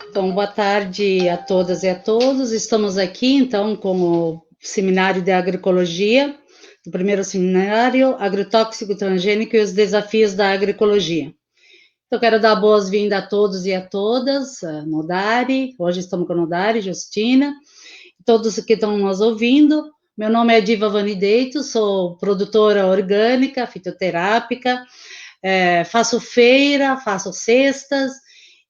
Então, boa tarde a todas e a todos. Estamos aqui, então, com o seminário de agroecologia, o primeiro seminário, agrotóxico transgênico e os desafios da agroecologia. Então, quero dar boas-vindas a todos e a todas, a Nodari, hoje estamos com a Nodari, Justina, todos que estão nos ouvindo. Meu nome é Diva Vanideito, sou produtora orgânica, fitoterápica, faço feira, faço cestas,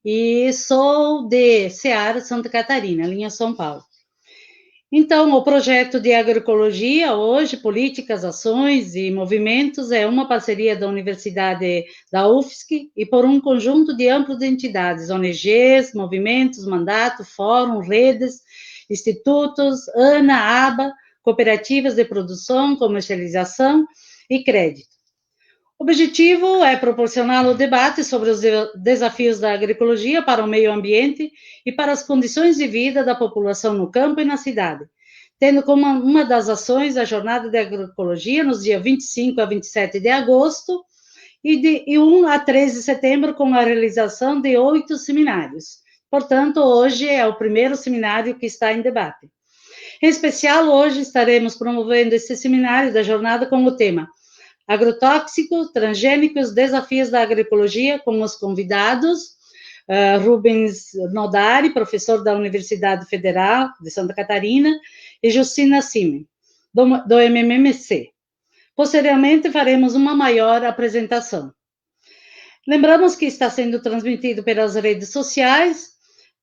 e sou de Ceará, Santa Catarina, linha São Paulo. Então, o projeto de agroecologia, hoje, políticas, ações e movimentos, é uma parceria da Universidade da UFSC e por um conjunto de amplas entidades, ONGs, movimentos, mandato, fórum, redes, institutos, ANA, ABA, cooperativas de produção, comercialização e crédito. O objetivo é proporcionar o debate sobre os desafios da agroecologia para o meio ambiente e para as condições de vida da população no campo e na cidade, tendo como uma das ações a Jornada de Agroecologia nos dias 25 a 27 de agosto e 1 a 3 de setembro, com a realização de 8 seminários. Portanto, hoje é o primeiro seminário que está em debate. Em especial, hoje estaremos promovendo esse seminário da jornada com o tema Agrotóxico, transgênicos, desafios da agroecologia, com os convidados, Rubens Nodari, professor da Universidade Federal de Santa Catarina, e Justina Simen, do MMMC. Posteriormente, faremos uma maior apresentação. Lembramos que está sendo transmitido pelas redes sociais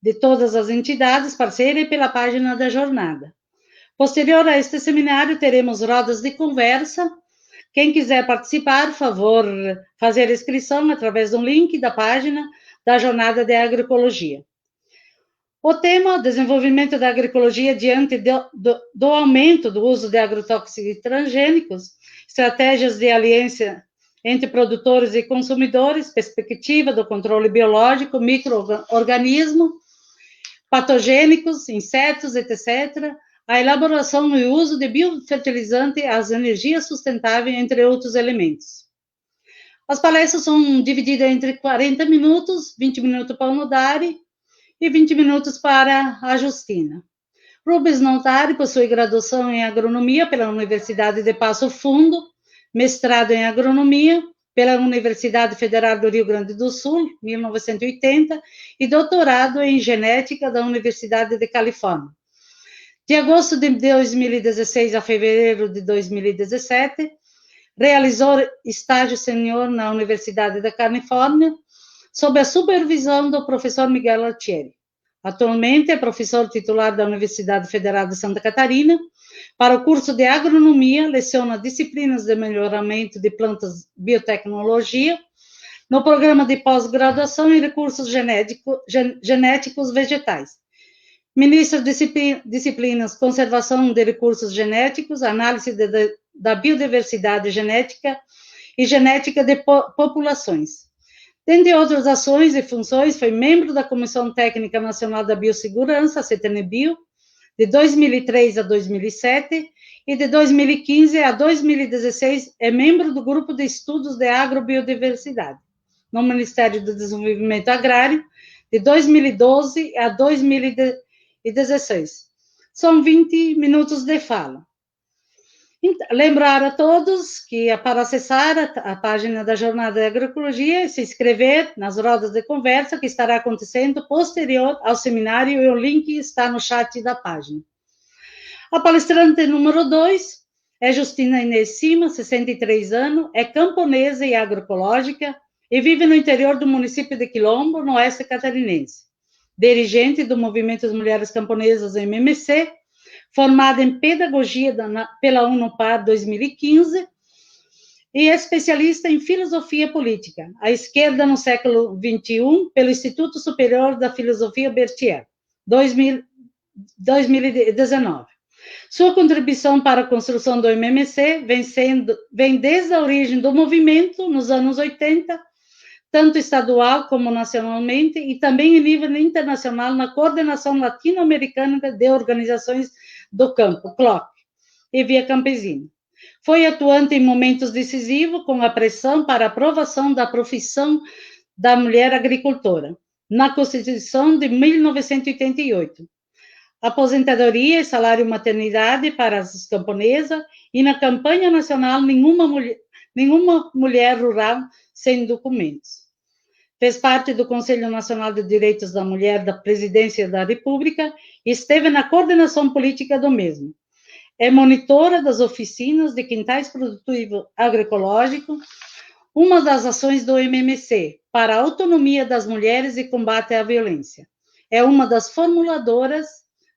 de todas as entidades parceiras e pela página da jornada. Posterior a este seminário, teremos rodas de conversa. Quem quiser participar, por favor, fazer a inscrição através do link da página da Jornada de Agroecologia. O tema, desenvolvimento da agroecologia diante do aumento do uso de agrotóxicos e transgênicos, estratégias de aliança entre produtores e consumidores, perspectiva do controle biológico, micro-organismo, patogênicos, insetos, etc., a elaboração e o uso de biofertilizante, as energias sustentáveis, entre outros elementos. As palestras são divididas entre 40 minutos, 20 minutos para o Nodari e 20 minutos para a Justina. Rubens Nodari possui graduação em agronomia pela Universidade de Passo Fundo, mestrado em agronomia pela Universidade Federal do Rio Grande do Sul, 1980, e doutorado em genética da Universidade de Califórnia. De agosto de 2016 a fevereiro de 2017, realizou estágio sênior na Universidade da Califórnia, sob a supervisão do professor Miguel Altieri. Atualmente é professor titular da Universidade Federal de Santa Catarina. Para o curso de agronomia, leciona disciplinas de melhoramento de plantas biotecnologia, no programa de pós-graduação em recursos genéticos vegetais. Ministra disciplinas conservação de recursos genéticos, análise da biodiversidade genética e genética de populações. Dentre outras ações e funções, foi membro da Comissão Técnica Nacional da Biossegurança, CTN-Bio, de 2003 a 2007, e de 2015 a 2016 é membro do Grupo de Estudos de Agrobiodiversidade, no Ministério do Desenvolvimento Agrário, de 2012 a 2016. São 20 minutos de fala. Lembrar a todos que para acessar a página da Jornada de Agroecologia, se inscrever nas rodas de conversa que estará acontecendo posterior ao seminário, e o link está no chat da página. A palestrante número 2 é Justina Inês Sima, 63 anos, é camponesa e agroecológica e vive no interior do município de Quilombo, no oeste catarinense. Dirigente do Movimento das Mulheres Camponesas MMC, formada em Pedagogia pela Unopar 2015 e especialista em Filosofia Política, à esquerda no século XXI, pelo Instituto Superior da Filosofia Berthier, 2019. Sua contribuição para a construção do MMC vem desde a origem do movimento, nos anos 80, tanto estadual como nacionalmente, e também em nível internacional na coordenação latino-americana de organizações do campo, CLOC, e Via Campesina. Foi atuante em momentos decisivos com a pressão para a aprovação da profissão da mulher agricultora, na Constituição de 1988. Aposentadoria e salário maternidade para as camponesas e na campanha nacional nenhuma mulher rural sem documentos. Fez parte do Conselho Nacional de Direitos da Mulher da Presidência da República e esteve na coordenação política do mesmo. É monitora das oficinas de quintais produtivos agroecológicos, uma das ações do MMC para a autonomia das mulheres e combate à violência. É uma das formuladoras,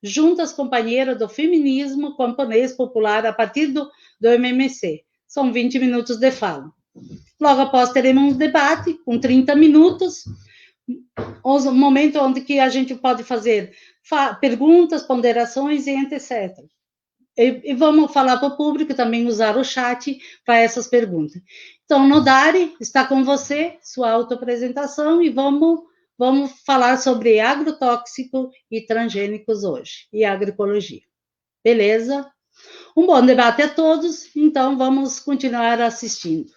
junto às companheiras do feminismo camponês popular a partir do MMC. São 20 minutos de fala. Logo após teremos um debate com 30 minutos, um momento onde que a gente pode fazer perguntas, ponderações e etc. E vamos falar para o público também usar o chat para essas perguntas. Então, Nodari, está com você, sua autoapresentação, e vamos falar sobre agrotóxico e transgênicos hoje, e agroecologia. Beleza? Um bom debate a todos, então vamos continuar assistindo.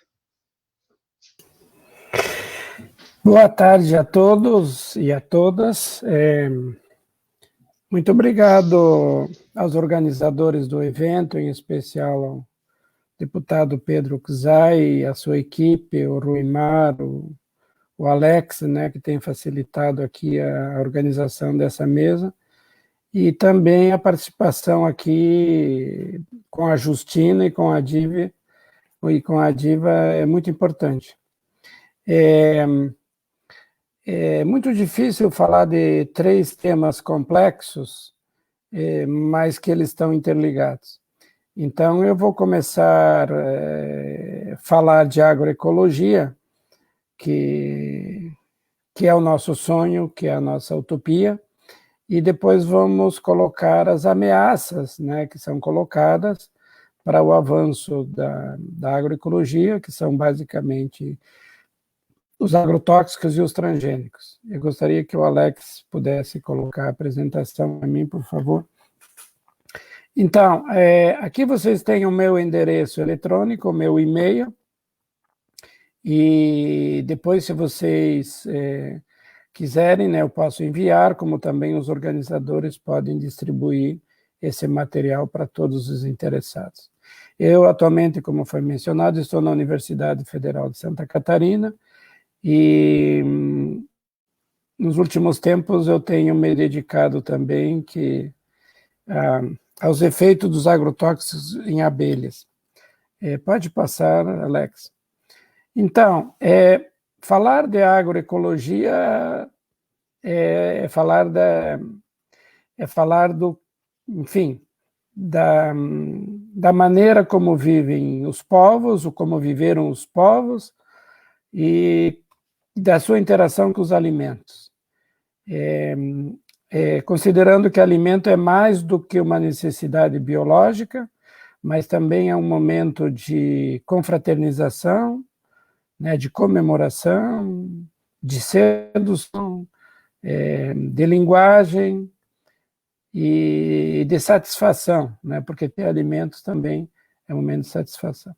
Boa tarde a todos e a todas. Muito obrigado aos organizadores do evento, em especial ao deputado Pedro Czai e a sua equipe, o Ruimar, o Alex, né, que tem facilitado aqui a organização dessa mesa, e também a participação aqui com a Justina e com a Diva é muito importante. É muito difícil falar de 3 temas complexos, mas que eles estão interligados. Então, eu vou começar a falar de agroecologia, que é o nosso sonho, que é a nossa utopia, e depois vamos colocar as ameaças, né, que são colocadas para o avanço da agroecologia, que são basicamente os agrotóxicos e os transgênicos. Eu gostaria que o Alex pudesse colocar a apresentação para mim, por favor. Então, aqui vocês têm o meu endereço eletrônico, o meu e-mail, e depois, se vocês quiserem, né, eu posso enviar, como também os organizadores podem distribuir esse material para todos os interessados. Eu, atualmente, como foi mencionado, estou na Universidade Federal de Santa Catarina, e nos últimos tempos eu tenho me dedicado também aos efeitos dos agrotóxicos em abelhas. Pode passar, Alex. Então, falar de agroecologia é falar enfim, da maneira como vivem os povos, ou como viveram os povos, e da sua interação com os alimentos. Considerando que alimento é mais do que uma necessidade biológica, mas também é um momento de confraternização, né, de comemoração, de sedução, de linguagem e de satisfação, né, porque ter alimentos também é um momento de satisfação.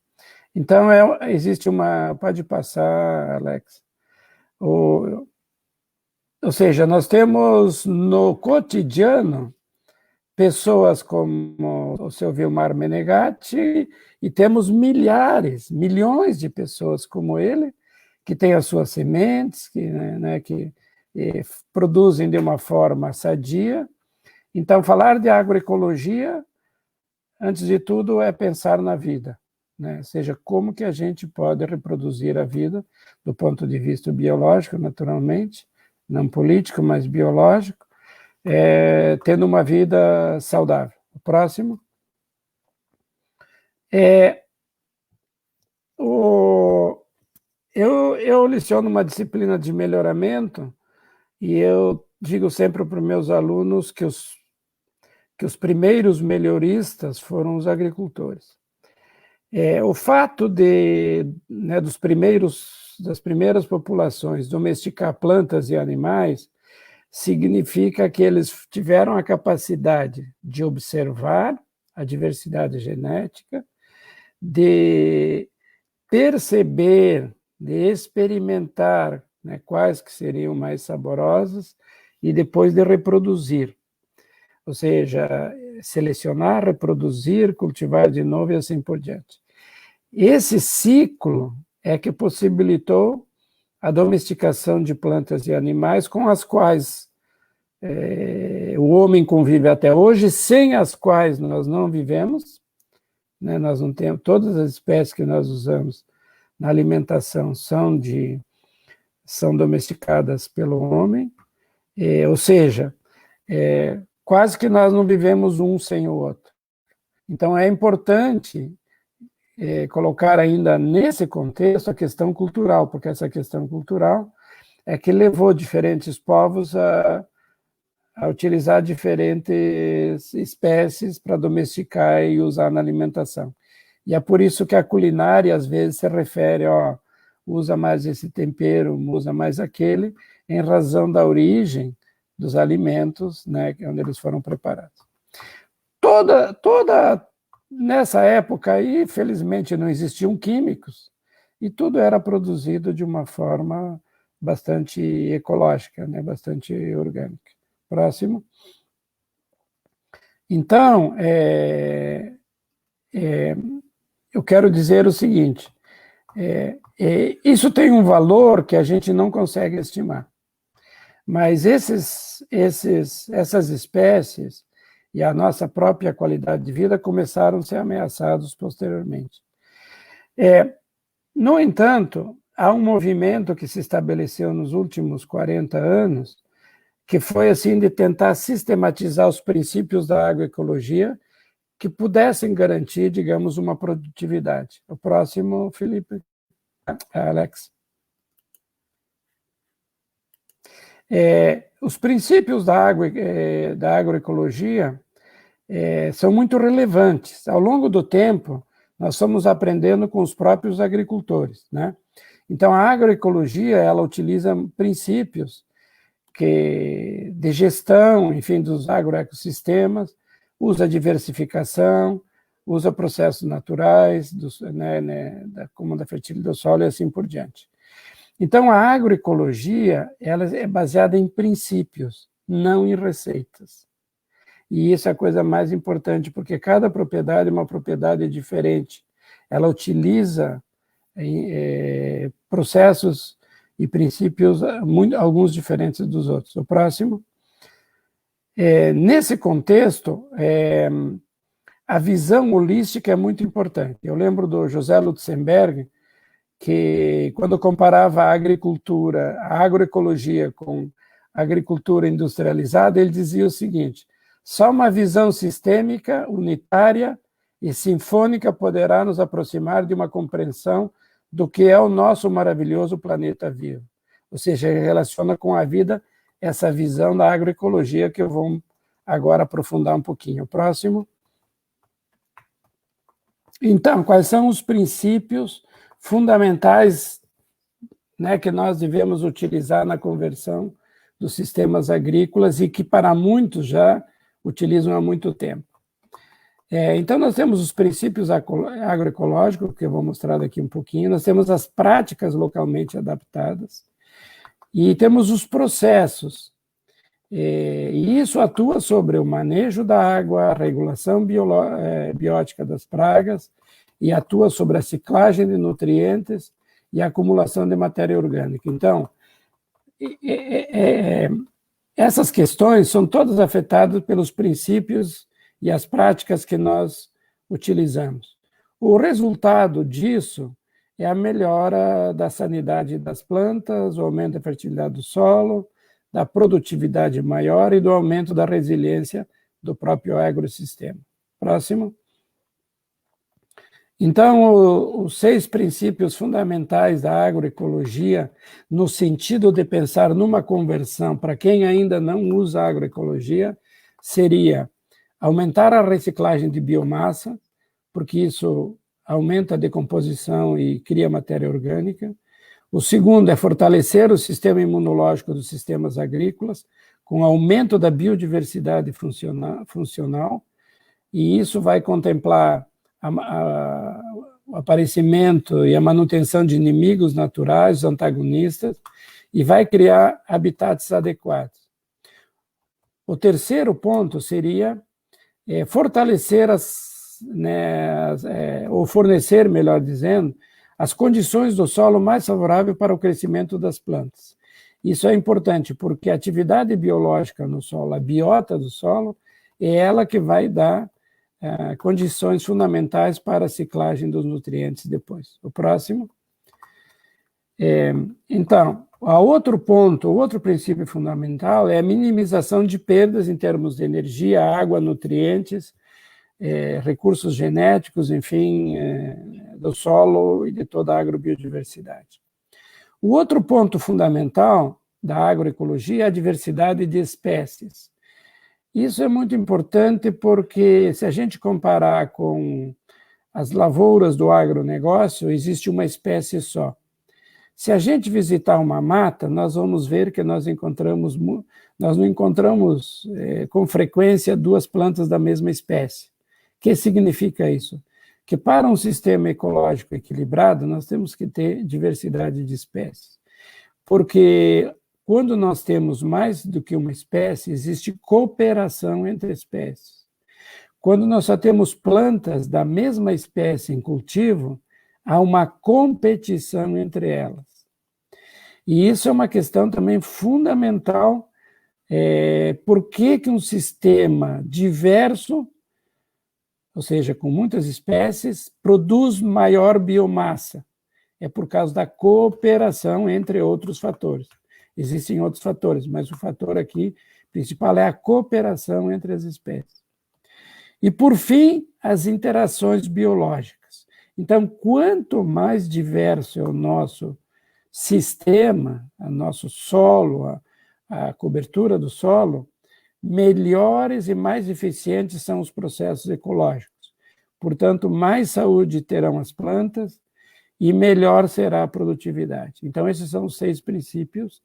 Então, existe uma... Pode passar, Alex. Ou seja, nós temos no cotidiano pessoas como o seu Vilmar Menegatti, e temos milhões de pessoas como ele, que têm as suas sementes, que produzem de uma forma sadia. Então, falar de agroecologia, antes de tudo, é pensar na vida, né? Ou seja, como que a gente pode reproduzir a vida do ponto de vista biológico, naturalmente, não político, mas biológico, tendo uma vida saudável. O próximo. Eu leciono uma disciplina de melhoramento e eu digo sempre para os meus alunos que os primeiros melhoristas foram os agricultores. O fato das primeiras populações domesticar plantas e animais significa que eles tiveram a capacidade de observar a diversidade genética, de perceber, de experimentar né, quais que seriam mais saborosas, e depois de reproduzir. Ou seja, selecionar, reproduzir, cultivar de novo e assim por diante. Esse ciclo é que possibilitou a domesticação de plantas e animais com as quais o homem convive até hoje, sem as quais nós não vivemos, né? Nós não temos, todas as espécies que nós usamos na alimentação são domesticadas pelo homem, ou seja, quase que nós não vivemos um sem o outro. Então é importante colocar ainda nesse contexto a questão cultural, porque essa questão cultural é que levou diferentes povos a utilizar diferentes espécies para domesticar e usar na alimentação. E é por isso que a culinária, às vezes, se refere, usa mais esse tempero, usa mais aquele, em razão da origem dos alimentos, né, onde eles foram preparados. Nessa época aí, felizmente, não existiam químicos, e tudo era produzido de uma forma bastante ecológica, né, bastante orgânica. Próximo. Então, eu quero dizer o seguinte, isso tem um valor que a gente não consegue estimar, mas essas espécies e a nossa própria qualidade de vida começaram a ser ameaçados posteriormente. No entanto, há um movimento que se estabeleceu nos últimos 40 anos, que foi assim de tentar sistematizar os princípios da agroecologia que pudessem garantir, digamos, uma produtividade. O próximo, Felipe. Alex. Os princípios da agroecologia são muito relevantes. Ao longo do tempo, nós fomos aprendendo com os próprios agricultores, né? Então, a agroecologia, ela utiliza princípios de gestão, enfim, dos agroecossistemas, usa diversificação, usa processos naturais, como da fertilidade do solo e assim por diante. Então, a agroecologia, ela é baseada em princípios, não em receitas. E isso é a coisa mais importante, porque cada propriedade é uma propriedade diferente. Ela utiliza processos e princípios, alguns diferentes dos outros. O próximo. Nesse contexto, a visão holística é muito importante. Eu lembro do José Lutzenberg, que quando comparava a agricultura, a agroecologia com a agricultura industrializada, ele dizia o seguinte: só uma visão sistêmica, unitária e sinfônica poderá nos aproximar de uma compreensão do que é o nosso maravilhoso planeta vivo. Ou seja, ele relaciona com a vida essa visão da agroecologia que eu vou agora aprofundar um pouquinho. O próximo. Então, quais são os princípios fundamentais, né, que nós devemos utilizar na conversão dos sistemas agrícolas e que para muitos já utilizam há muito tempo? Então, nós temos os princípios agroecológicos, que eu vou mostrar daqui um pouquinho, nós temos as práticas localmente adaptadas, e temos os processos, e isso atua sobre o manejo da água, a regulação biótica das pragas, e atua sobre a ciclagem de nutrientes e a acumulação de matéria orgânica. Então, essas questões são todas afetadas pelos princípios e as práticas que nós utilizamos. O resultado disso é a melhora da sanidade das plantas, o aumento da fertilidade do solo, da produtividade maior e do aumento da resiliência do próprio agrossistema. Próximo. Então, os 6 princípios fundamentais da agroecologia, no sentido de pensar numa conversão, para quem ainda não usa a agroecologia, seria aumentar a reciclagem de biomassa, porque isso aumenta a decomposição e cria matéria orgânica. O segundo é fortalecer o sistema imunológico dos sistemas agrícolas, com aumento da biodiversidade funcional, e isso vai contemplar o aparecimento e a manutenção de inimigos naturais, antagonistas, e vai criar habitats adequados. O terceiro ponto seria fortalecer ou fornecer, melhor dizendo, as condições do solo mais favoráveis para o crescimento das plantas. Isso é importante, porque a atividade biológica no solo, a biota do solo, é ela que vai dar condições fundamentais para a ciclagem dos nutrientes depois. O próximo. Então, outro ponto, outro princípio fundamental é a minimização de perdas em termos de energia, água, nutrientes, recursos genéticos, enfim, do solo e de toda a agrobiodiversidade. O outro ponto fundamental da agroecologia é a diversidade de espécies. Isso é muito importante porque, se a gente comparar com as lavouras do agronegócio, existe uma espécie só. Se a gente visitar uma mata, nós vamos ver que nós não encontramos com frequência duas plantas da mesma espécie. O que significa isso? Que para um sistema ecológico equilibrado, nós temos que ter diversidade de espécies. Porque quando nós temos mais do que uma espécie, existe cooperação entre espécies. Quando nós só temos plantas da mesma espécie em cultivo, há uma competição entre elas. E isso é uma questão também fundamental. Por que um sistema diverso, ou seja, com muitas espécies, produz maior biomassa? É por causa da cooperação entre outros fatores. Existem outros fatores, mas o fator aqui principal é a cooperação entre as espécies. E, por fim, as interações biológicas. Então, quanto mais diverso é o nosso sistema, o nosso solo, a cobertura do solo, melhores e mais eficientes são os processos ecológicos. Portanto, mais saúde terão as plantas e melhor será a produtividade. Então, esses são os 6 princípios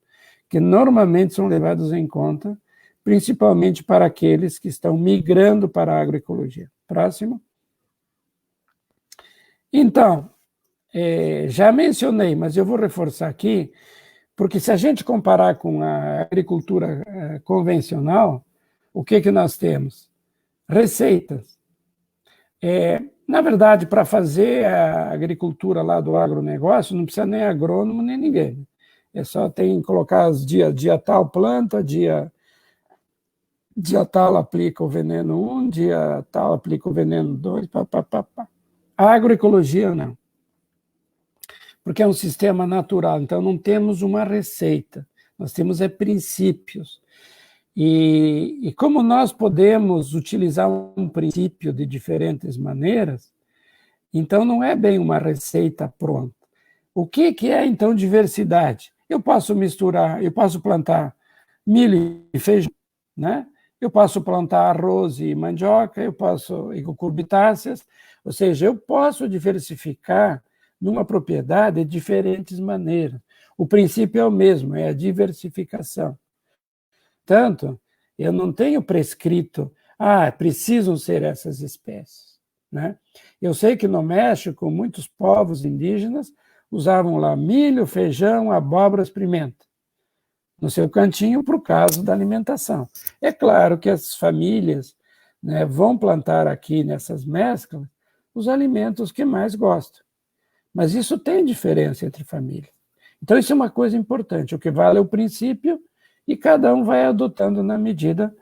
que normalmente são levados em conta, principalmente para aqueles que estão migrando para a agroecologia. Próximo. Então, já mencionei, mas eu vou reforçar aqui, porque se a gente comparar com a agricultura convencional, o que nós temos? Receitas. Na verdade, para fazer a agricultura lá do agronegócio, não precisa nem agrônomo, nem ninguém. Só tem que colocar dia tal planta, dia tal aplica o veneno 1, dia tal aplica o veneno 2, pá. A agroecologia não. Porque é um sistema natural, então não temos uma receita, nós temos princípios. E como nós podemos utilizar um princípio de diferentes maneiras, então não é bem uma receita pronta. O que é, então, diversidade? Eu posso misturar, eu posso plantar milho e feijão, né? Eu posso plantar arroz e mandioca, eu posso e cucurbitáceas, ou seja, eu posso diversificar numa propriedade de diferentes maneiras. O princípio é o mesmo, é a diversificação. Tanto, eu não tenho prescrito, precisam ser essas espécies, né? Eu sei que no México, muitos povos indígenas usavam lá milho, feijão, abóboras, pimenta, no seu cantinho, por causa da alimentação. É claro que as famílias, né, vão plantar aqui nessas mesclas os alimentos que mais gostam. Mas isso tem diferença entre famílias. Então, isso é uma coisa importante. O que vale é o princípio e cada um vai adotando na medida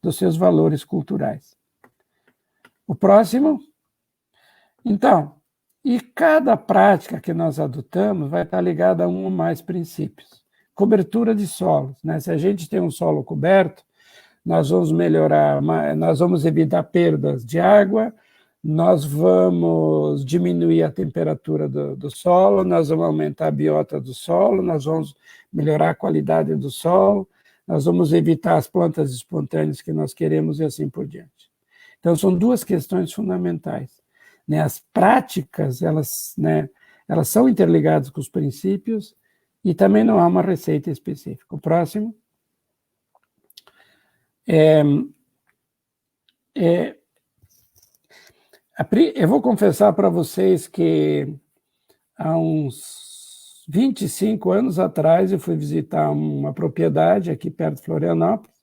dos seus valores culturais. O próximo. Então, e cada prática que nós adotamos vai estar ligada a um ou mais princípios. Cobertura de solos, né? Se a gente tem um solo coberto, nós vamos melhorar, nós vamos evitar perdas de água, nós vamos diminuir a temperatura do solo, nós vamos aumentar a biota do solo, nós vamos melhorar a qualidade do solo, nós vamos evitar as plantas espontâneas que nós queremos e assim por diante. Então, são 2 questões fundamentais, né? As práticas, elas são interligadas com os princípios e também não há uma receita específica. O próximo. Eu vou confessar para vocês que há uns 25 anos atrás, eu fui visitar uma propriedade aqui perto de Florianópolis,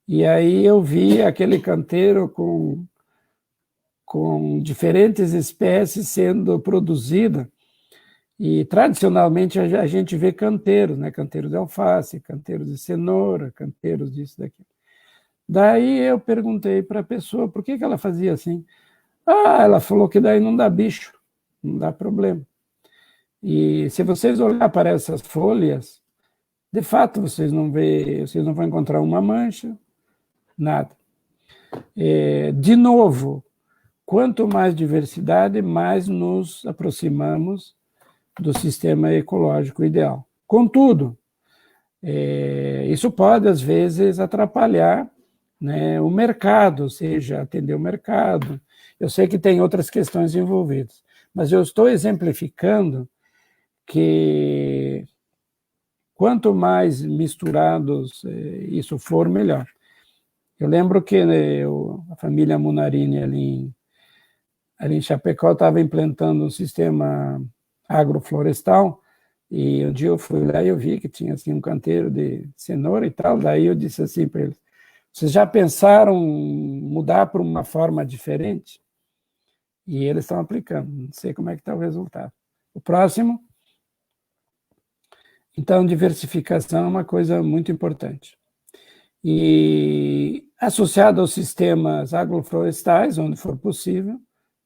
e aí eu vi aquele canteiro com diferentes espécies sendo produzida, e tradicionalmente a gente vê canteiros, né? Canteiros de alface, canteiros de cenoura, canteiros disso, daquilo. Daí eu perguntei para a pessoa por que ela fazia assim. Ah, ela falou que daí não dá bicho, não dá problema. E se vocês olharem para essas folhas, de fato vocês não vão encontrar uma mancha, nada. De novo, quanto mais diversidade, mais nos aproximamos do sistema ecológico ideal. Contudo, isso pode, às vezes, atrapalhar, né, o mercado, ou seja, atender o mercado. Eu sei que tem outras questões envolvidas, mas eu estou exemplificando que quanto mais misturados isso for, melhor. Eu lembro que, né, a família Munarini ali em Chapecó estava implantando um sistema agroflorestal, e um dia eu fui lá e eu vi que tinha assim, um canteiro de cenoura e tal, daí eu disse assim para eles, vocês já pensaram em mudar para uma forma diferente? E eles estão aplicando, não sei como é que está o resultado. O próximo. Então, diversificação é uma coisa muito importante. E associado aos sistemas agroflorestais, onde for possível,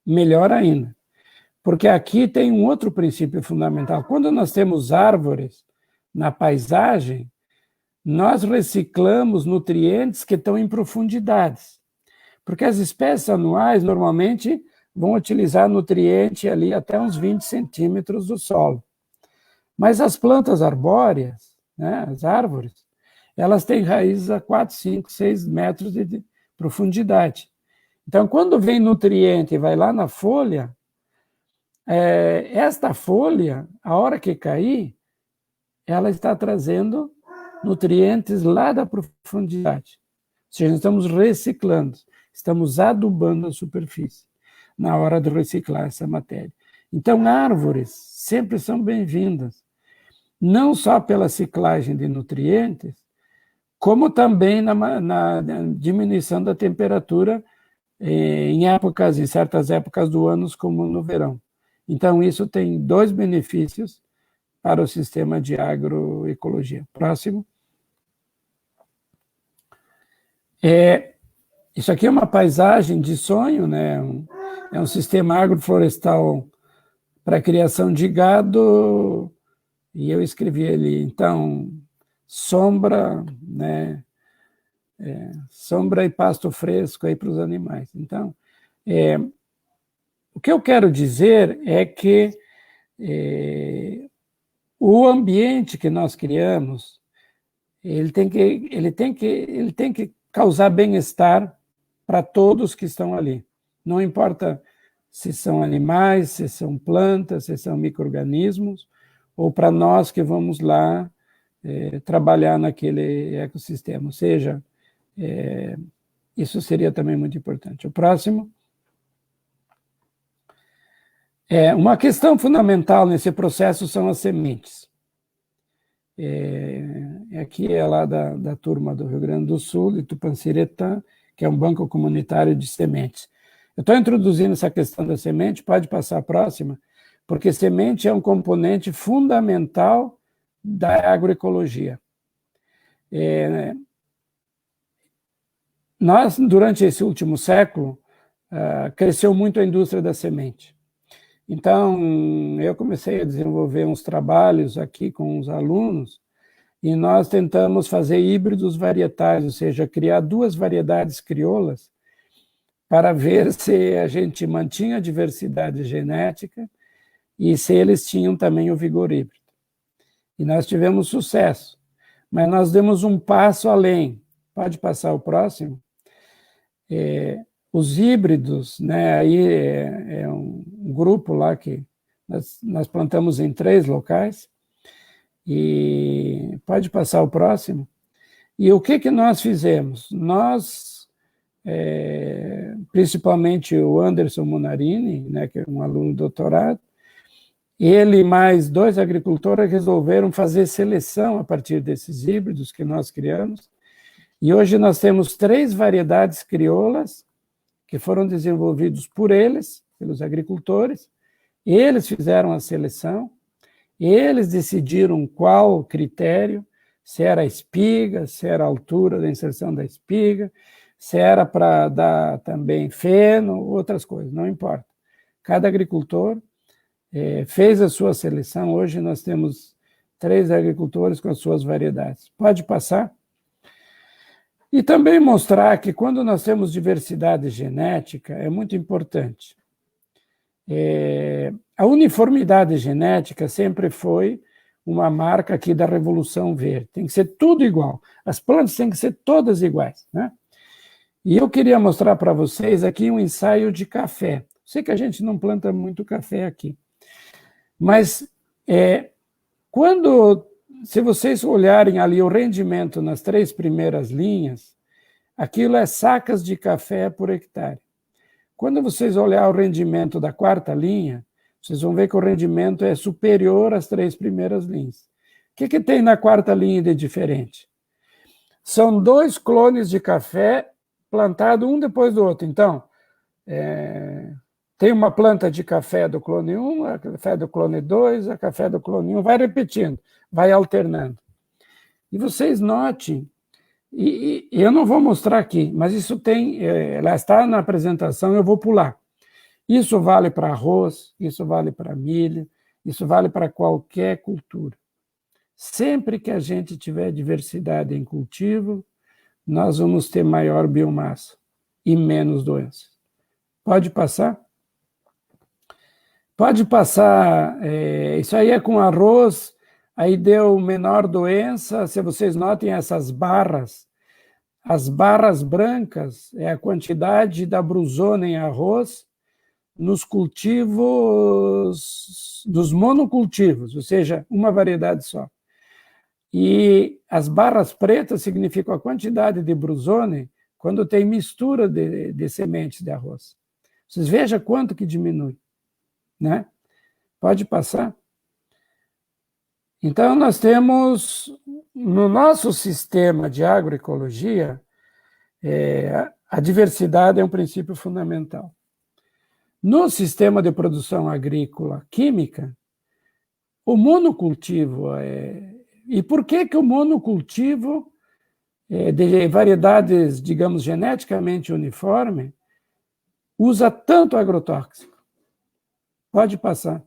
melhor ainda. Porque aqui tem um outro princípio fundamental. Quando nós temos árvores na paisagem, nós reciclamos nutrientes que estão em profundidades. Porque as espécies anuais, normalmente, vão utilizar nutriente ali até uns 20 centímetros do solo. Mas as plantas arbóreas, né, as árvores, elas têm raízes a 4, 5, 6 metros de profundidade. Então, quando vem nutriente e vai lá na folha, esta folha, a hora que cair, ela está trazendo nutrientes lá da profundidade. Ou seja, estamos reciclando, estamos adubando a superfície na hora de reciclar essa matéria. Então, árvores sempre são bem-vindas, não só pela ciclagem de nutrientes, como também na diminuição da temperatura em certas épocas do ano, como no verão. Então, isso tem 2 benefícios para o sistema de agroecologia. Próximo. Isso aqui é uma paisagem de sonho, né? É um sistema agroflorestal para a criação de gado, e eu escrevi ali, então, sombra, né? Sombra e pasto fresco aí para os animais. Então, o que eu quero dizer é que o ambiente que nós criamos, ele tem que causar bem-estar para todos que estão ali. Não importa se são animais, se são plantas, se são micro-organismos, ou para nós que vamos lá trabalhar naquele ecossistema. Ou seja, isso seria também muito importante. O próximo. Uma questão fundamental nesse processo são as sementes. Aqui é lá da turma do Rio Grande do Sul, de Tupanciretã, que é um banco comunitário de sementes. Eu estou introduzindo essa questão da semente, pode passar a próxima, porque semente é um componente fundamental da agroecologia. Nós, durante esse último século, cresceu muito a indústria da semente. Então, eu comecei a desenvolver uns trabalhos aqui com os alunos, e nós tentamos fazer híbridos varietais, ou seja, criar 2 variedades crioulas para ver se a gente mantinha a diversidade genética e se eles tinham também o vigor híbrido. E nós tivemos sucesso, mas nós demos um passo além. Pode passar o próximo? Os híbridos, né, aí é um grupo lá que nós plantamos em 3 locais, e pode passar o próximo. E o que nós fizemos? Nós, principalmente o Anderson Munarini, né, que é um aluno de doutorado, Ele e mais 2 agricultores resolveram fazer seleção a partir desses híbridos que nós criamos. E hoje nós temos 3 variedades crioulas que foram desenvolvidos por eles, pelos agricultores. Eles fizeram a seleção, eles decidiram qual critério, se era a espiga, se era a altura da inserção da espiga, se era para dar também feno, outras coisas, não importa. Cada agricultor fez a sua seleção. Hoje nós temos 3 agricultores com as suas variedades. Pode passar? E também mostrar que quando nós temos diversidade genética, é muito importante. A uniformidade genética sempre foi uma marca aqui da Revolução Verde. Tem que ser tudo igual. As plantas têm que ser todas iguais, né? E eu queria mostrar para vocês aqui um ensaio de café. Sei que a gente não planta muito café aqui, mas se vocês olharem ali o rendimento nas 3 primeiras linhas, aquilo é sacas de café por hectare. Quando vocês olharem o rendimento da 4ª linha, vocês vão ver que o rendimento é superior às 3 primeiras linhas. O que tem na 4ª linha de diferente? São 2 clones de café plantados um depois do outro. Então, tem uma planta de café do clone 1, a café do clone 2, a café do clone 1, vai repetindo, vai alternando. E vocês notem, e eu não vou mostrar aqui, mas isso ela está na apresentação, eu vou pular. Isso vale para arroz, isso vale para milho, isso vale para qualquer cultura. Sempre que a gente tiver diversidade em cultivo, nós vamos ter maior biomassa e menos doenças. Pode passar? Pode passar. Isso aí é com arroz, aí deu menor doença. Se vocês notem essas barras, as barras brancas é a quantidade da brusona em arroz nos cultivos, dos monocultivos, ou seja, uma variedade só. E as barras pretas significam a quantidade de brusone quando tem mistura de sementes de arroz. Vocês vejam quanto que diminui, né? Pode passar? Então, nós temos, no nosso sistema de agroecologia, a diversidade é um princípio fundamental. No sistema de produção agrícola química, o monocultivo E por que o monocultivo de variedades, digamos, geneticamente uniforme, usa tanto agrotóxico? Pode passar.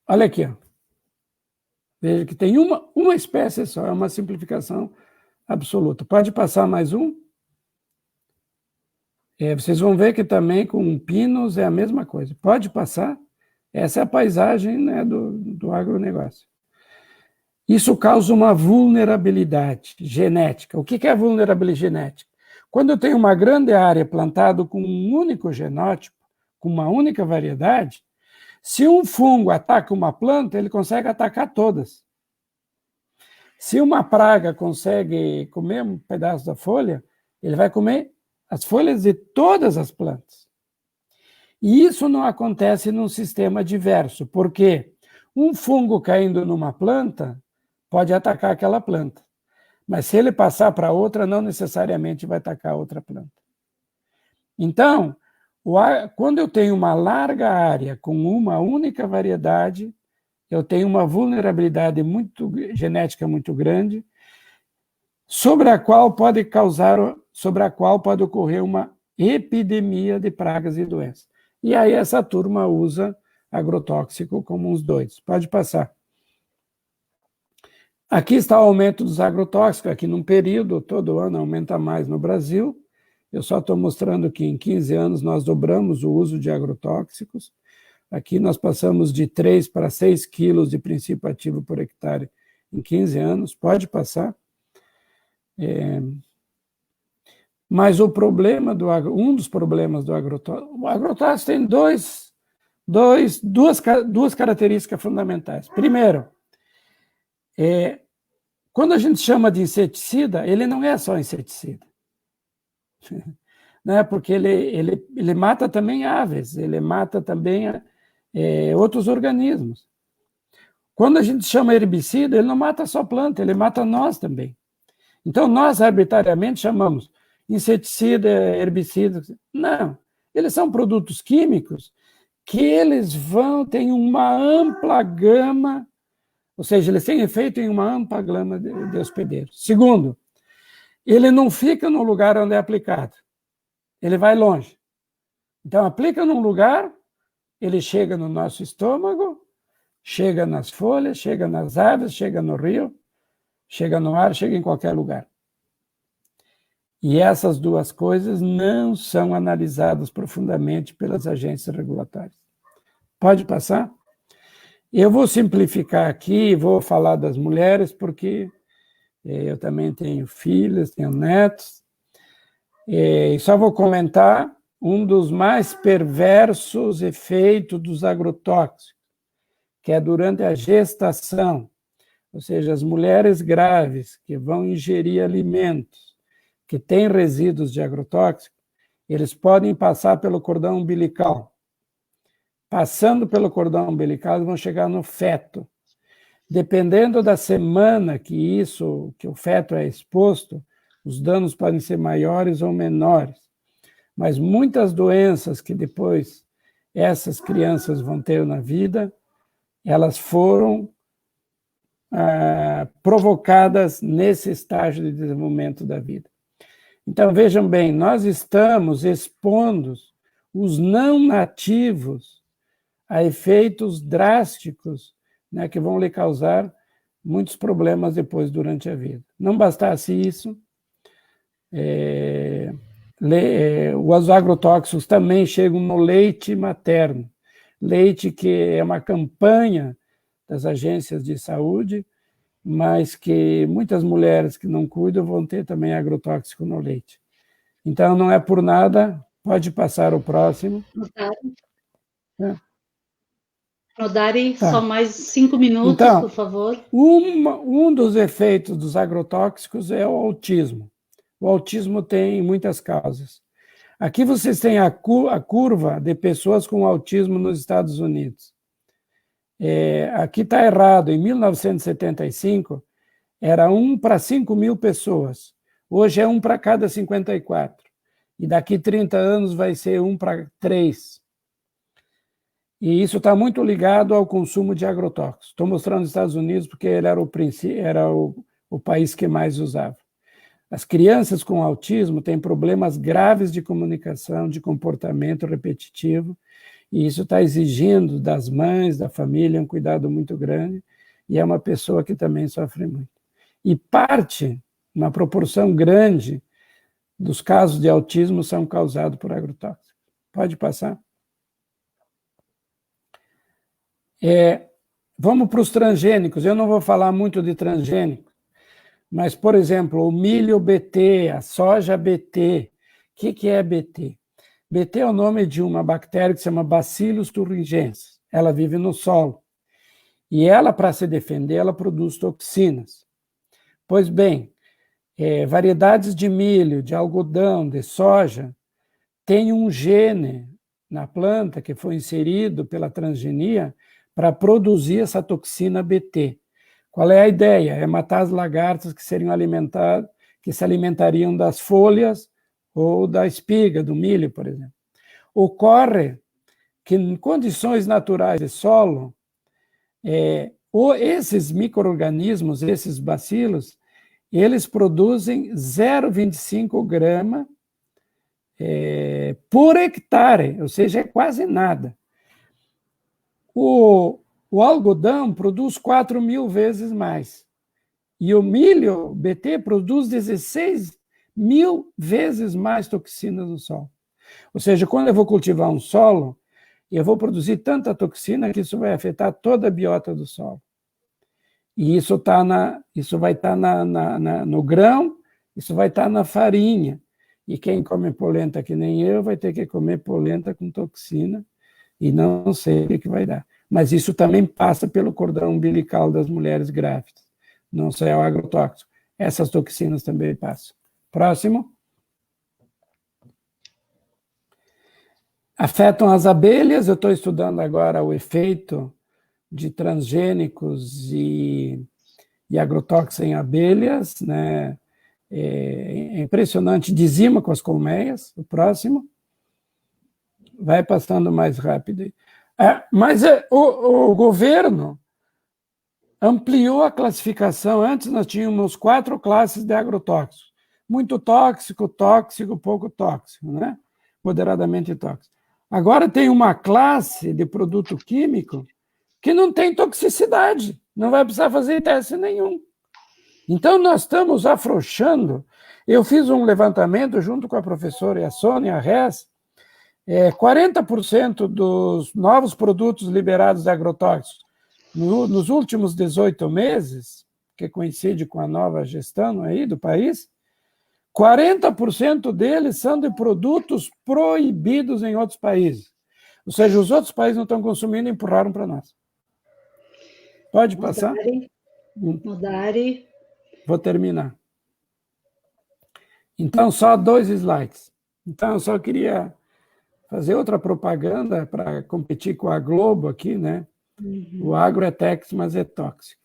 Olha aqui, ó. Veja que tem uma espécie só, é uma simplificação absoluta. Pode passar mais um? Vocês vão ver que também com pinos é a mesma coisa. Pode passar? Essa é a paisagem, né, do agronegócio. Isso causa uma vulnerabilidade genética. O que é vulnerabilidade genética? Quando eu tenho uma grande área plantada com um único genótipo, com uma única variedade, se um fungo ataca uma planta, ele consegue atacar todas. Se uma praga consegue comer um pedaço da folha, ele vai comer as folhas de todas as plantas. E isso não acontece num sistema diverso, porque um fungo caindo numa planta pode atacar aquela planta, mas se ele passar para outra, não necessariamente vai atacar outra planta. Então, quando eu tenho uma larga área com uma única variedade, eu tenho uma vulnerabilidade genética muito grande, sobre a qual pode ocorrer uma epidemia de pragas e doenças. E aí essa turma usa agrotóxico como uns doidos. Pode passar. Aqui está o aumento dos agrotóxicos, aqui num período, todo ano aumenta mais no Brasil. Eu só estou mostrando que em 15 anos nós dobramos o uso de agrotóxicos. Aqui nós passamos de 3 para 6 quilos de princípio ativo por hectare em 15 anos. Pode passar. Mas um dos problemas do agrotóxico, o agrotóxico tem duas características fundamentais. Primeiro, quando a gente chama de inseticida, ele não é só inseticida. né? Porque ele mata também aves, ele mata também outros organismos. Quando a gente chama herbicida, ele não mata só planta, ele mata nós também. Então, nós arbitrariamente chamamos inseticida, herbicida. Não, eles são produtos químicos que eles têm uma ampla gama, ou seja, eles têm efeito em uma ampla gama de hospedeiros. Segundo, ele não fica no lugar onde é aplicado, ele vai longe. Então, aplica num lugar, ele chega no nosso estômago, chega nas folhas, chega nas aves, chega no rio, chega no ar, chega em qualquer lugar. E essas duas coisas não são analisadas profundamente pelas agências regulatórias. Pode passar? Eu vou simplificar aqui, vou falar das mulheres, porque eu também tenho filhas, tenho netos, e só vou comentar um dos mais perversos efeitos dos agrotóxicos, que é durante a gestação, ou seja, as mulheres grávidas que vão ingerir alimentos que têm resíduos de agrotóxico, eles podem passar pelo cordão umbilical. Passando pelo cordão umbilical, eles vão chegar no feto. Dependendo da semana que o feto é exposto, os danos podem ser maiores ou menores. Mas muitas doenças que depois essas crianças vão ter na vida, elas foram provocadas nesse estágio de desenvolvimento da vida. Então, vejam bem, nós estamos expondo os não nativos a efeitos drásticos, né, que vão lhe causar muitos problemas depois durante a vida. Não bastasse isso, os agrotóxicos também chegam no leite materno, leite que é uma campanha das agências de saúde, mas que muitas mulheres que não cuidam vão ter também agrotóxico no leite. Então, não é por nada, pode passar o próximo. Nodari, só mais 5 minutos, então, por favor. Um dos efeitos dos agrotóxicos é o autismo. O autismo tem muitas causas. Aqui vocês têm a curva de pessoas com autismo nos Estados Unidos. Aqui está errado, em 1975 era 1 para 5 mil pessoas, hoje é 1 para cada 54, e daqui 30 anos vai ser 1 para 3. E isso está muito ligado ao consumo de agrotóxicos. Estou mostrando os Estados Unidos porque ele era o país que mais usava. As crianças com autismo têm problemas graves de comunicação, de comportamento repetitivo, e isso está exigindo das mães, da família, um cuidado muito grande, e é uma pessoa que também sofre muito. E uma proporção grande, dos casos de autismo são causados por agrotóxicos. Pode passar? Vamos para os transgênicos. Eu não vou falar muito de transgênicos, mas, por exemplo, o milho BT, a soja BT. O que é BT? BT é o nome de uma bactéria que se chama Bacillus thuringiensis. Ela vive no solo. E ela, para se defender, ela produz toxinas. Pois bem, variedades de milho, de algodão, de soja, têm um gene na planta que foi inserido pela transgenia para produzir essa toxina BT. Qual é a ideia? É matar as lagartas que seriam alimentadas, que se alimentariam das folhas ou da espiga do milho, por exemplo. Ocorre que em condições naturais de solo, esses micro-organismos, esses bacilos, eles produzem 0,25 grama por hectare, ou seja, é quase nada. O algodão produz 4.000 vezes mais. E o milho BT produz 16.000 vezes mais toxinas no solo. Ou seja, quando eu vou cultivar um solo, eu vou produzir tanta toxina que isso vai afetar toda a biota do solo. E isso vai estar no grão, isso vai estar na farinha. E quem come polenta que nem eu vai ter que comer polenta com toxina e não sei o que vai dar. Mas isso também passa pelo cordão umbilical das mulheres grávidas. Não só é o agrotóxico. Essas toxinas também passam. Próximo. afetam as abelhas. Eu estou estudando agora o efeito de transgênicos e agrotóxicos em abelhas, né? É impressionante, dizima com as colmeias. O próximo vai passando mais rápido. Mas o governo ampliou a classificação. Antes nós tínhamos 4 classes de agrotóxicos: muito tóxico, tóxico, pouco tóxico, né? Moderadamente tóxico. Agora tem uma classe de produto químico que não tem toxicidade, não vai precisar fazer teste nenhum. Então, nós estamos afrouxando. Eu fiz um levantamento junto com a professora Sônia Hess, 40% dos novos produtos liberados de agrotóxicos nos últimos 18 meses, que coincide com a nova gestão aí do país, 40% deles são de produtos proibidos em outros países. Ou seja, os outros países não estão consumindo e empurraram para nós. Pode passar? Nodari. Vou terminar. Então, só 2 slides. Então, eu só queria fazer outra propaganda para competir com a Globo aqui, né? O agro é téxico, mas é tóxico.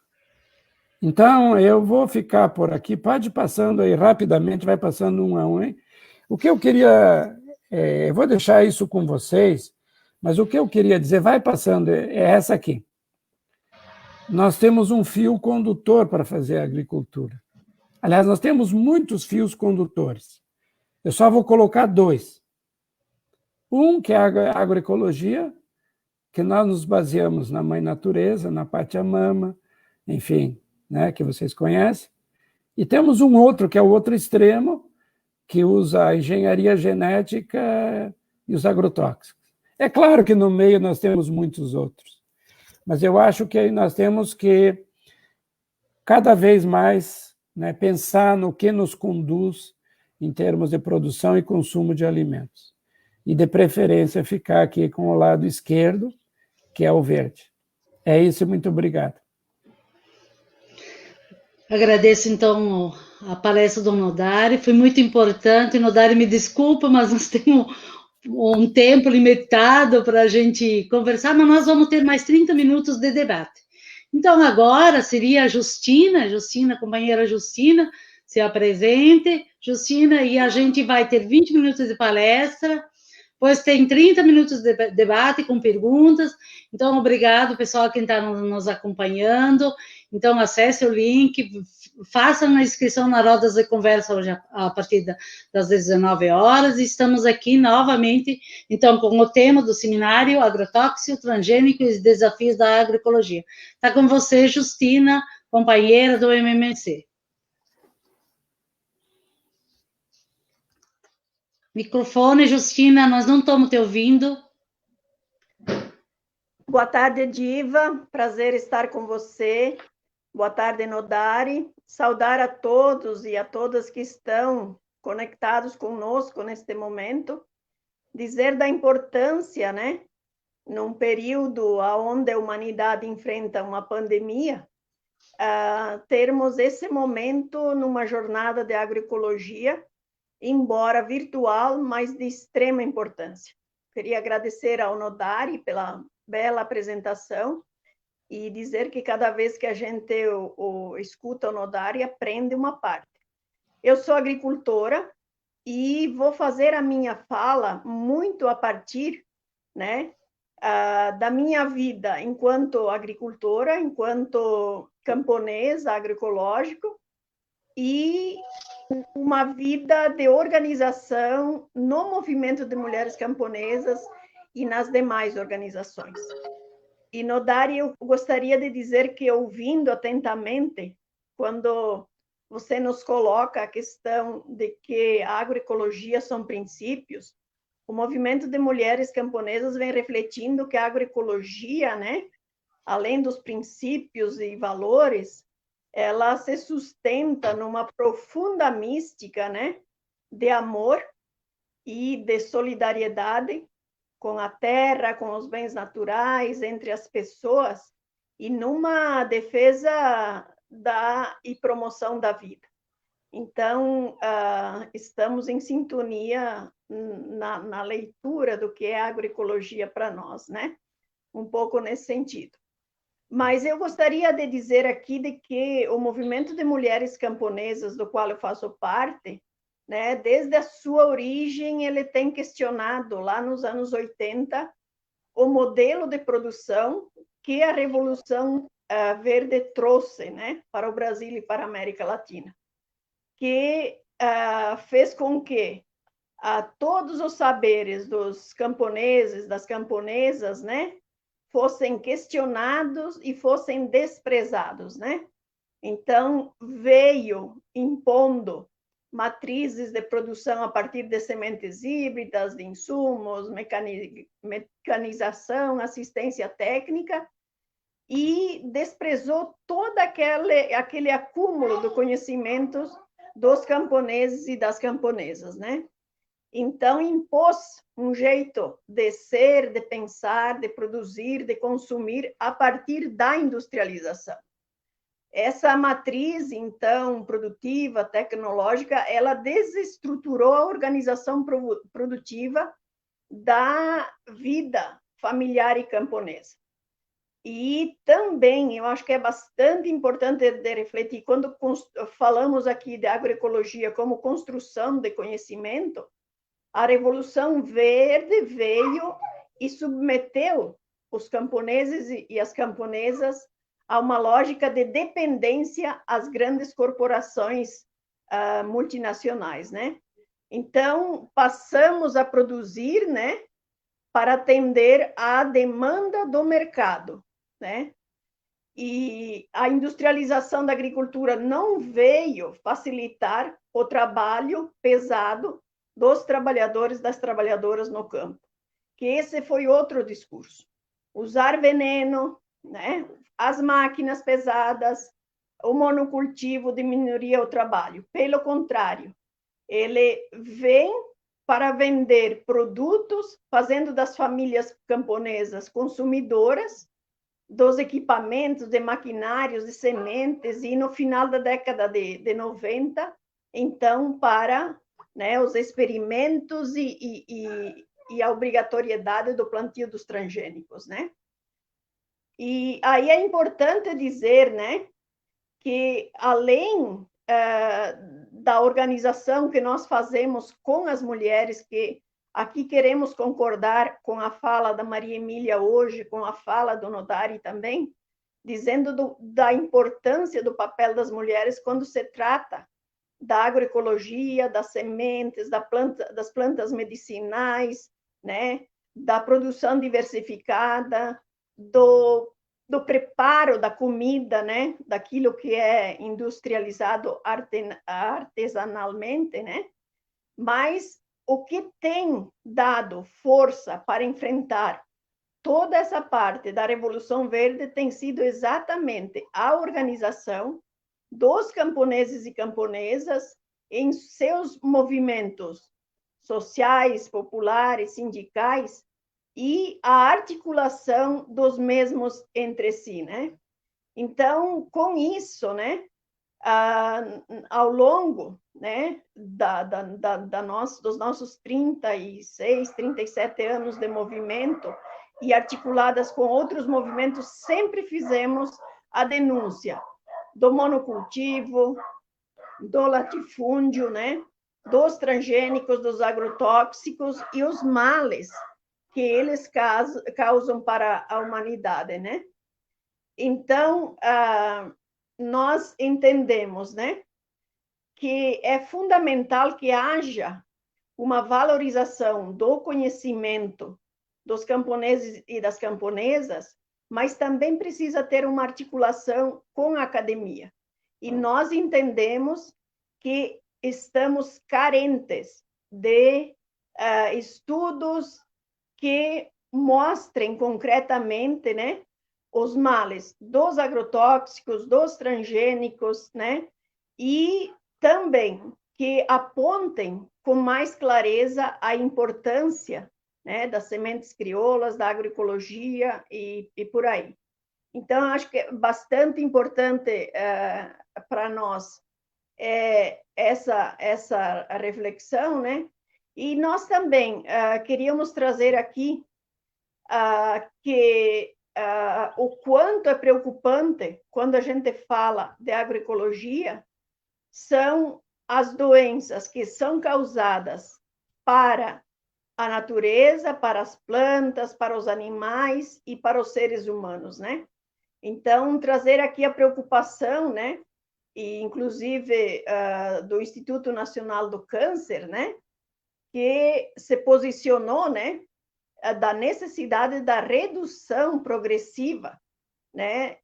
Então, eu vou ficar por aqui. Pode ir passando aí rapidamente, vai passando um a um, hein? O que eu queria... eu vou deixar isso com vocês, mas o que eu queria dizer, vai passando, é essa aqui. Nós temos um fio condutor para fazer a agricultura. Aliás, nós temos muitos fios condutores. Eu só vou colocar 2. Um, que é a agroecologia, que nós nos baseamos na Mãe Natureza, na Pachamama, enfim, né, que vocês conhecem. E temos um outro, que é o outro extremo, que usa a engenharia genética e os agrotóxicos. É claro que no meio nós temos muitos outros, mas eu acho que nós temos que, cada vez mais, né, pensar no que nos conduz em termos de produção e consumo de alimentos. E, de preferência, ficar aqui com o lado esquerdo, que é o verde. É isso, muito obrigado. Agradeço, então, a palestra do Nodari, foi muito importante. Nodari, me desculpa, mas nós temos um tempo limitado para a gente conversar, mas nós vamos ter mais 30 minutos de debate. Então, agora seria a Justina, companheira Justina, se apresente, Justina, e a gente vai ter 20 minutos de palestra, depois tem 30 minutos de debate com perguntas. Então, obrigado, pessoal, quem está nos acompanhando. Então, acesse o link, façam a inscrição na Rodas de Conversa hoje a partir das 19 horas. Estamos aqui novamente, então, com o tema do seminário Agrotóxico, Transgênico e os Desafios da Agroecologia. Está com você, Justina, companheira do MMC. Microfone, Justina, nós não estamos te ouvindo. Boa tarde, Diva. Prazer estar com você. Boa tarde, Nodari. Saudar a todos e a todas que estão conectados conosco neste momento. Dizer da importância, né? Num período onde a humanidade enfrenta uma pandemia, termos esse momento numa jornada de agroecologia, embora virtual, mas de extrema importância. Queria agradecer ao Nodari pela bela apresentação e dizer que cada vez que a gente escuta o Nodari, aprende uma parte. Eu sou agricultora e vou fazer a minha fala muito a partir, né, da minha vida enquanto agricultora, enquanto camponesa agroecológico, e uma vida de organização no movimento de mulheres camponesas e nas demais organizações. E, Nodari, eu gostaria de dizer que, ouvindo atentamente, quando você nos coloca a questão de que a agroecologia são princípios, o movimento de mulheres camponesas vem refletindo que a agroecologia, né, além dos princípios e valores, ela se sustenta numa profunda mística, né, de amor e de solidariedade com a terra, com os bens naturais, entre as pessoas, e numa defesa e promoção da vida. Então, estamos em sintonia na leitura do que é agroecologia para nós, né? Um pouco nesse sentido. Mas eu gostaria de dizer aqui de que o movimento de mulheres camponesas, do qual eu faço parte, né, desde a sua origem, ele tem questionado, lá nos anos 80, o modelo de produção que a Revolução Verde trouxe, né, para o Brasil e para a América Latina, que fez com que todos os saberes dos camponeses, das camponesas, né, fossem questionados e fossem desprezados, né? Então, veio impondo matrizes de produção a partir de sementes híbridas, de insumos, mecanização, assistência técnica, e desprezou todo aquele acúmulo de conhecimentos dos camponeses e das camponesas, né? Então, impôs um jeito de ser, de pensar, de produzir, de consumir a partir da industrialização. Essa matriz, então, produtiva, tecnológica, ela desestruturou a organização produtiva da vida familiar e camponesa. E também, eu acho que é bastante importante de refletir, quando falamos aqui de agroecologia como construção de conhecimento, a Revolução Verde veio e submeteu os camponeses e as camponesas a uma lógica de dependência às grandes corporações multinacionais, né? Então, passamos a produzir, né, para atender à demanda do mercado, né? E a industrialização da agricultura não veio facilitar o trabalho pesado dos trabalhadores e das trabalhadoras no campo, que esse foi outro discurso. Usar veneno, né? As máquinas pesadas, o monocultivo diminuiria o trabalho. Pelo contrário, ele vem para vender produtos, fazendo das famílias camponesas consumidoras dos equipamentos, de maquinários, de sementes, e no final da década de 90, então, para, né, os experimentos e a obrigatoriedade do plantio dos transgênicos, né? E aí é importante dizer, né, que além da organização que nós fazemos com as mulheres, que aqui queremos concordar com a fala da Maria Emília hoje, com a fala do Nodari também, dizendo da importância do papel das mulheres quando se trata da agroecologia, das sementes, das plantas medicinais, né, da produção diversificada, do preparo da comida, né, daquilo que é industrializado artesanalmente, né? Mas o que tem dado força para enfrentar toda essa parte da Revolução Verde tem sido exatamente a organização dos camponeses e camponesas em seus movimentos sociais, populares, sindicais, e a articulação dos mesmos entre si, né? Então, com isso, né, ao longo, né, dos nossos 36, 37 anos de movimento, e articuladas com outros movimentos, sempre fizemos a denúncia do monocultivo, do latifúndio, né, dos transgênicos, dos agrotóxicos e os males que eles causam para a humanidade, né? Então, nós entendemos, né, que é fundamental que haja uma valorização do conhecimento dos camponeses e das camponesas, mas também precisa ter uma articulação com a academia. E nós entendemos que estamos carentes de estudos que mostrem concretamente, né, os males dos agrotóxicos, dos transgênicos, né, e também que apontem com mais clareza a importância, né, das sementes crioulas, da agroecologia e por aí. Então, acho que é bastante importante para nós essa reflexão, né, E nós também queríamos trazer aqui que o quanto é preocupante quando a gente fala de agroecologia são as doenças que são causadas para a natureza, para as plantas, para os animais e para os seres humanos, né? Então, trazer aqui a preocupação, né? E, inclusive, do Instituto Nacional do Câncer, né? Que se posicionou, né? Da necessidade da redução progressiva, né?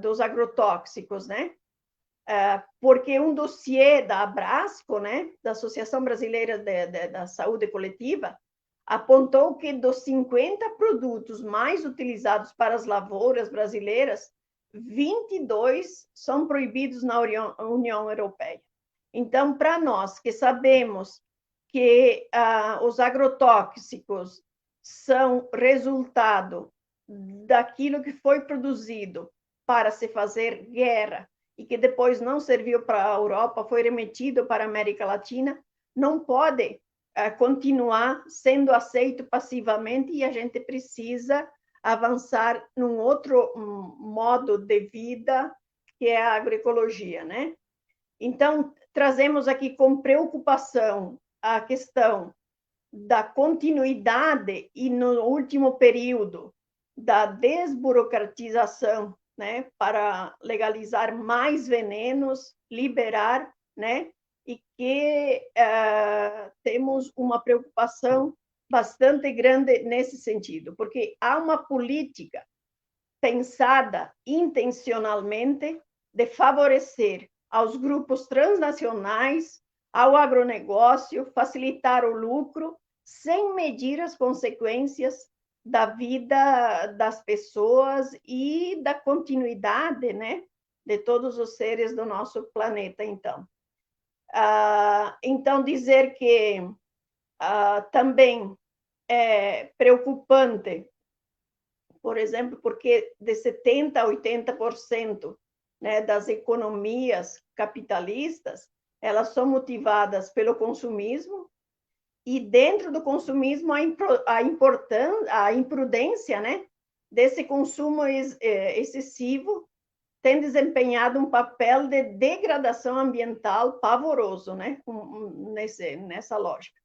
Dos agrotóxicos, né? Porque um dossiê da Abrasco, né? Da Associação Brasileira da Saúde Coletiva, apontou que dos 50 produtos mais utilizados para as lavouras brasileiras, 22 são proibidos na União Europeia. Então, para nós que sabemos que os agrotóxicos são resultado daquilo que foi produzido para se fazer guerra e que depois não serviu para a Europa, foi remetido para a América Latina, não pode continuar sendo aceito passivamente e a gente precisa avançar num outro modo de vida, que é a agroecologia, né? Então, trazemos aqui com preocupação a questão da continuidade e, no último período, da desburocratização, né, para legalizar mais venenos, liberar, né, e que temos uma preocupação bastante grande nesse sentido, porque há uma política pensada intencionalmente de favorecer aos grupos transnacionais, ao agronegócio, facilitar o lucro, sem medir as consequências da vida das pessoas e da continuidade, né, de todos os seres do nosso planeta, então. Então, dizer que também é preocupante, por exemplo, porque de 70% a 80%, né, das economias capitalistas, elas são motivadas pelo consumismo, e dentro do consumismo a imprudência, né, desse consumo excessivo tem desempenhado um papel de degradação ambiental pavoroso, né, nessa lógica.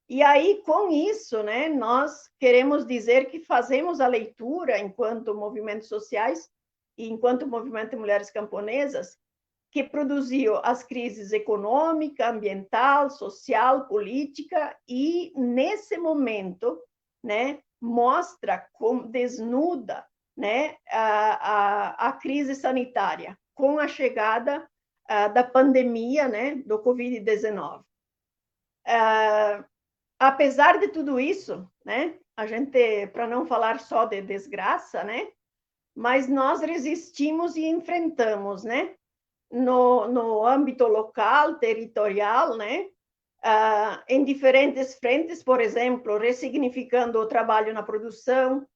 E aí, com isso, né, nós queremos dizer que fazemos a leitura, enquanto movimentos sociais e enquanto movimento de mulheres camponesas, que produziu as crises econômica, ambiental, social, política, e nesse momento, né, mostra como desnuda, né, a crise sanitária com a chegada da pandemia, né, do Covid-19. Apesar de tudo isso, né, a gente, para não falar só de desgraça, né, mas nós resistimos e enfrentamos, né, no âmbito local, territorial, né, em diferentes frentes, por exemplo, ressignificando o trabalho na produção,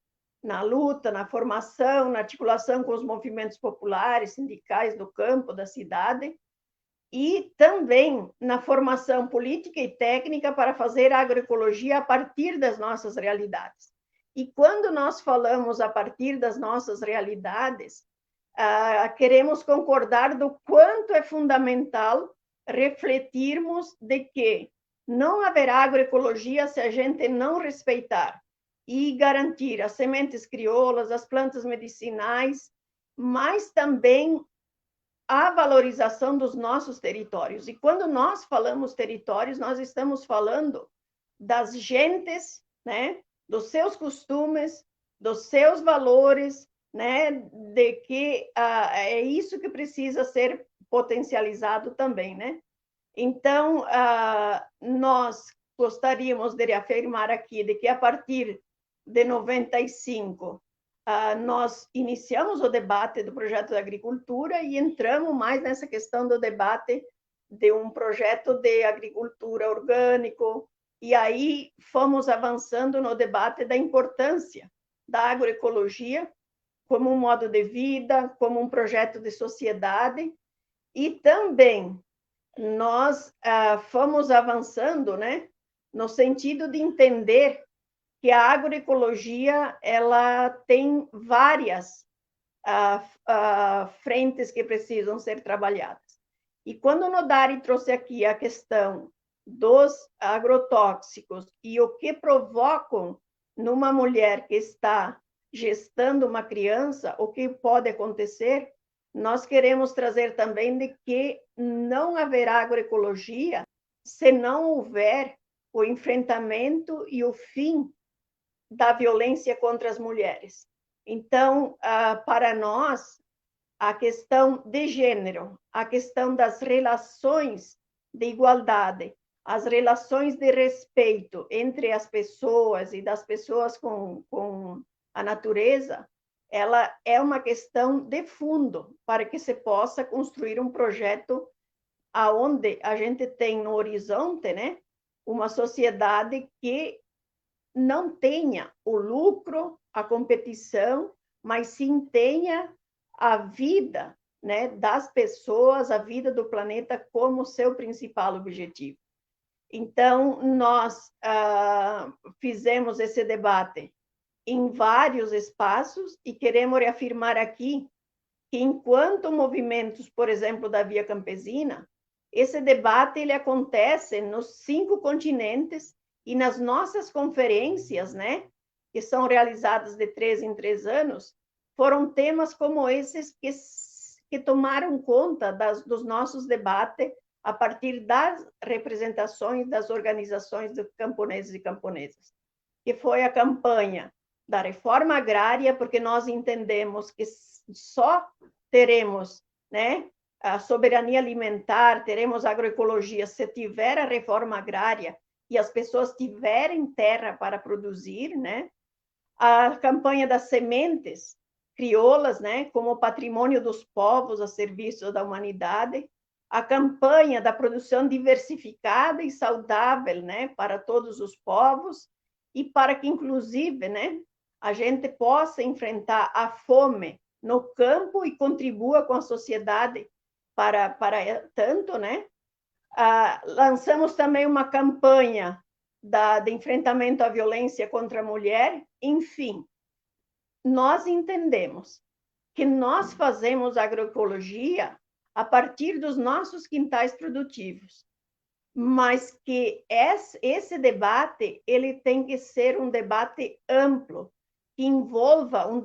na luta, na formação, na articulação com os movimentos populares, sindicais do campo, da cidade, e também na formação política e técnica para fazer a agroecologia a partir das nossas realidades. E quando nós falamos a partir das nossas realidades, queremos concordar do quanto é fundamental refletirmos de que não haverá agroecologia se a gente não respeitar e garantir as sementes crioulas, as plantas medicinais, mas também a valorização dos nossos territórios. E quando nós falamos territórios, nós estamos falando das gentes, né, dos seus costumes, dos seus valores, né, de que é isso que precisa ser potencializado também, né? Então, nós gostaríamos de reafirmar aqui de que a partir de 95 nós iniciamos o debate do projeto de agricultura e entramos mais nessa questão do debate de um projeto de agricultura orgânico, e aí fomos avançando no debate da importância da agroecologia como um modo de vida, como um projeto de sociedade, e também nós fomos avançando, né, no sentido de entender que a agroecologia ela tem várias frentes que precisam ser trabalhadas. E quando o Nodari trouxe aqui a questão dos agrotóxicos e o que provocam numa mulher que está gestando uma criança, o que pode acontecer, nós queremos trazer também de que não haverá agroecologia se não houver o enfrentamento e o fim da violência contra as mulheres. Então, para nós, a questão de gênero, a questão das relações de igualdade, as relações de respeito entre as pessoas e das pessoas com a natureza, ela é uma questão de fundo para que se possa construir um projeto aonde a gente tem no horizonte, né, uma sociedade que não tenha o lucro, a competição, mas sim tenha a vida, né, das pessoas, a vida do planeta como seu principal objetivo. Então, nós fizemos esse debate em vários espaços e queremos reafirmar aqui que, enquanto movimentos, por exemplo, da Via Campesina, esse debate ele acontece nos 5 continentes e nas nossas conferências, né, que são realizadas de 3 em 3 anos, foram temas como esses que tomaram conta dos nossos debates a partir das representações das organizações de camponeses e camponesas, que foi a campanha da reforma agrária, porque nós entendemos que só teremos, né, a soberania alimentar, teremos agroecologia se tiver a reforma agrária e as pessoas tiverem terra para produzir, né? A campanha das sementes crioulas, né, como patrimônio dos povos a serviço da humanidade, a campanha da produção diversificada e saudável, né, para todos os povos e para que inclusive, né, a gente possa enfrentar a fome no campo e contribua com a sociedade para tanto, né? Lançamos também uma campanha de enfrentamento à violência contra a mulher. Enfim, nós entendemos que nós fazemos agroecologia a partir dos nossos quintais produtivos, mas que esse debate ele tem que ser um debate amplo, que envolva um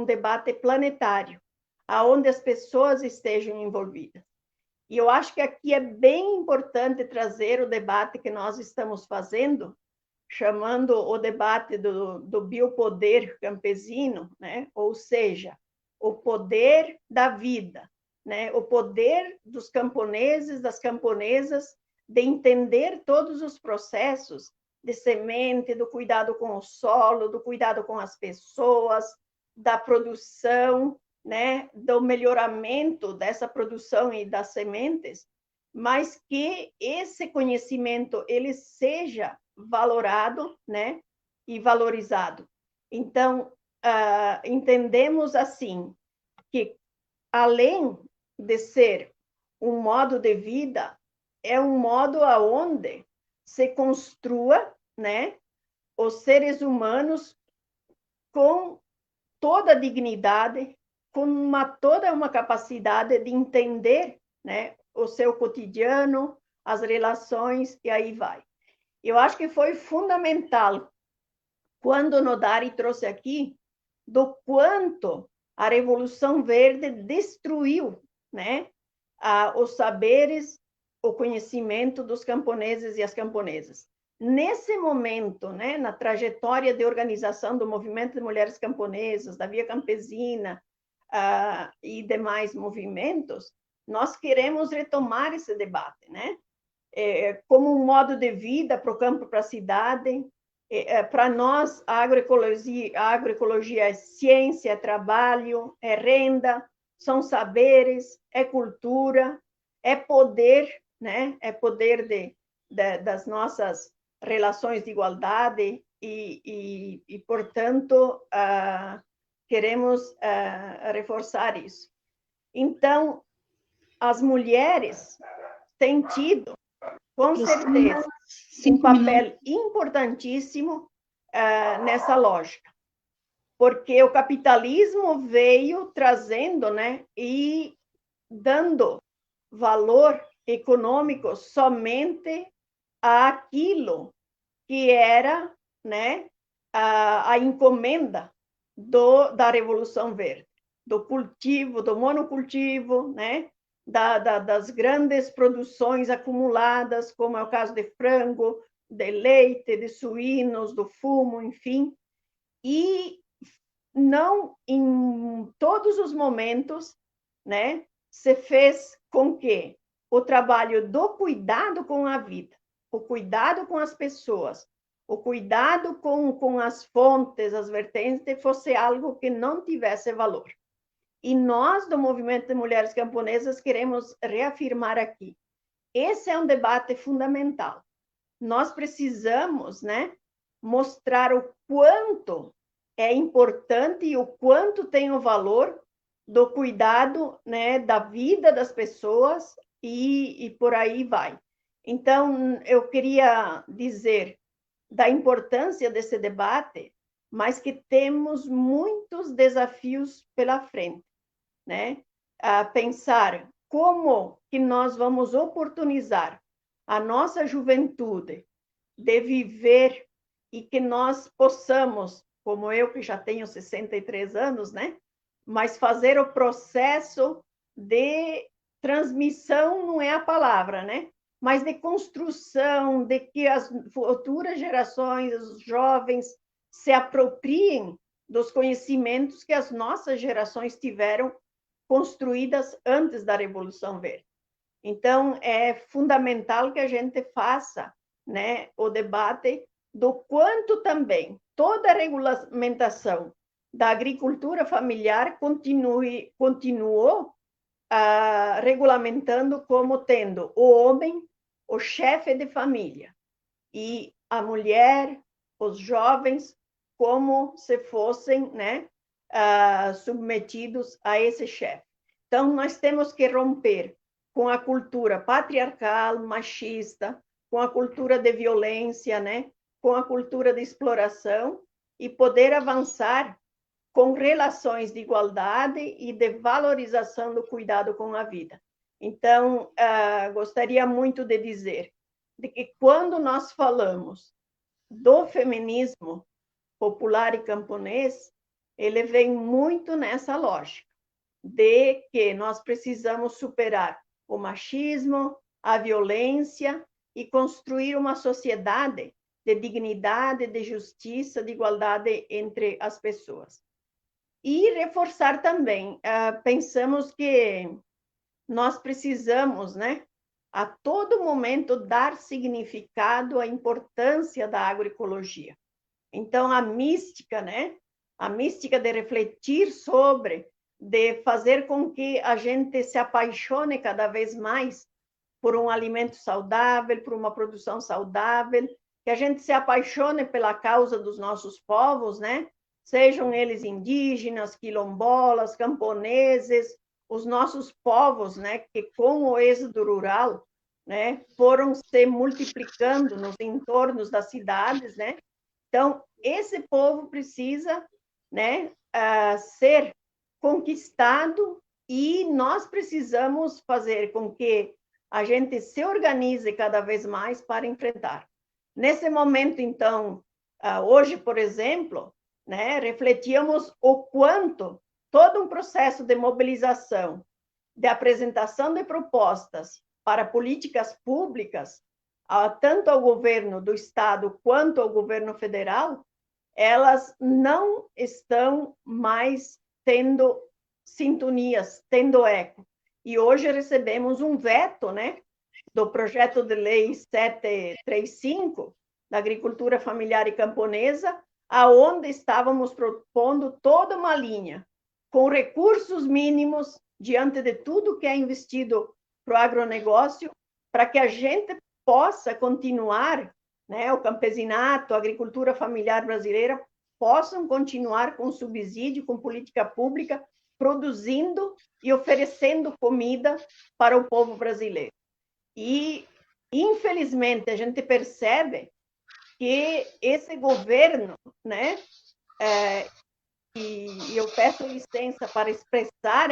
debate planetário, aonde as pessoas estejam envolvidas. E eu acho que aqui é bem importante trazer o debate que nós estamos fazendo, chamando o debate do biopoder campesino, né? Ou seja, o poder da vida, né? O poder dos camponeses, das camponesas, de entender todos os processos de semente, do cuidado com o solo, do cuidado com as pessoas, da produção, né, do melhoramento dessa produção e das sementes, mas que esse conhecimento ele seja valorado, né, e valorizado. Então, entendemos assim que além de ser um modo de vida, é um modo aonde se construa, né, os seres humanos com toda a dignidade, com toda uma capacidade de entender, né, o seu cotidiano, as relações, e aí vai. Eu acho que foi fundamental quando o Nodari trouxe aqui do quanto a Revolução Verde destruiu, né, os saberes, o conhecimento dos camponeses e as camponesas. Nesse momento, né, na trajetória de organização do movimento de mulheres camponesas, da Via Campesina e demais movimentos, nós queremos retomar esse debate, né? Como um modo de vida para o campo, para a cidade. Para nós, a agroecologia é ciência, é trabalho, é renda, são saberes, é cultura, é poder, né? É poder das nossas relações de igualdade e portanto, queremos reforçar isso. Então, as mulheres tem tido, com certeza, um papel importantíssimo nessa lógica, porque o capitalismo veio trazendo, né, e dando valor econômico somente àquilo que era, né, a encomenda da Revolução Verde, do cultivo, do monocultivo, né, das grandes produções acumuladas, como é o caso de frango, de leite, de suínos, do fumo, enfim, e não em todos os momentos, né, se fez com que o trabalho do cuidado com a vida, o cuidado com as pessoas, o cuidado com as fontes, as vertentes, fosse algo que não tivesse valor. E nós, do Movimento de Mulheres Camponesas, queremos reafirmar aqui. Esse é um debate fundamental. Nós precisamos, né, mostrar o quanto é importante e o quanto tem o valor do cuidado, né, da vida das pessoas e por aí vai. Então, eu queria dizer da importância desse debate, mas que temos muitos desafios pela frente, né? A pensar como que nós vamos oportunizar a nossa juventude de viver e que nós possamos, como eu que já tenho 63 anos, né? Mas fazer o processo de transmissão não é a palavra, né? Mas de construção, de que as futuras gerações, os jovens, se apropriem dos conhecimentos que as nossas gerações tiveram construídas antes da Revolução Verde. Então, é fundamental que a gente faça, né, o debate do quanto também toda a regulamentação da agricultura familiar continuou regulamentando como tendo o homem o chefe de família e a mulher, os jovens, como se fossem, né, submetidos a esse chefe. Então, nós temos que romper com a cultura patriarcal, machista, com a cultura de violência, né, com a cultura de exploração e poder avançar com relações de igualdade e de valorização do cuidado com a vida. Então, gostaria muito de dizer de que quando nós falamos do feminismo popular e camponês, ele vem muito nessa lógica de que nós precisamos superar o machismo, a violência e construir uma sociedade de dignidade, de justiça, de igualdade entre as pessoas. E reforçar também, pensamos que nós precisamos, né, a todo momento dar significado à importância da agroecologia. Então, a mística, né, a mística de refletir sobre, de fazer com que a gente se apaixone cada vez mais por um alimento saudável, por uma produção saudável, que a gente se apaixone pela causa dos nossos povos, né? Sejam eles indígenas, quilombolas, camponeses, os nossos povos, né, que com o êxodo rural, né, foram se multiplicando nos entornos das cidades, né? Então, esse povo precisa, né, ser conquistado e nós precisamos fazer com que a gente se organize cada vez mais para enfrentar. Nesse momento, então, hoje, por exemplo, né, refletíamos o quanto todo um processo de mobilização, de apresentação de propostas para políticas públicas, tanto ao governo do Estado quanto ao governo federal, elas não estão mais tendo sintonias, tendo eco. E hoje recebemos um veto, né, do projeto de lei 735 da agricultura familiar e camponesa, aonde estávamos propondo toda uma linha com recursos mínimos diante de tudo que é investido para o agronegócio, para que a gente possa continuar, né, o campesinato, a agricultura familiar brasileira, possam continuar com subsídio, com política pública, produzindo e oferecendo comida para o povo brasileiro. E, infelizmente, a gente percebe que esse governo, né, e eu peço licença para expressar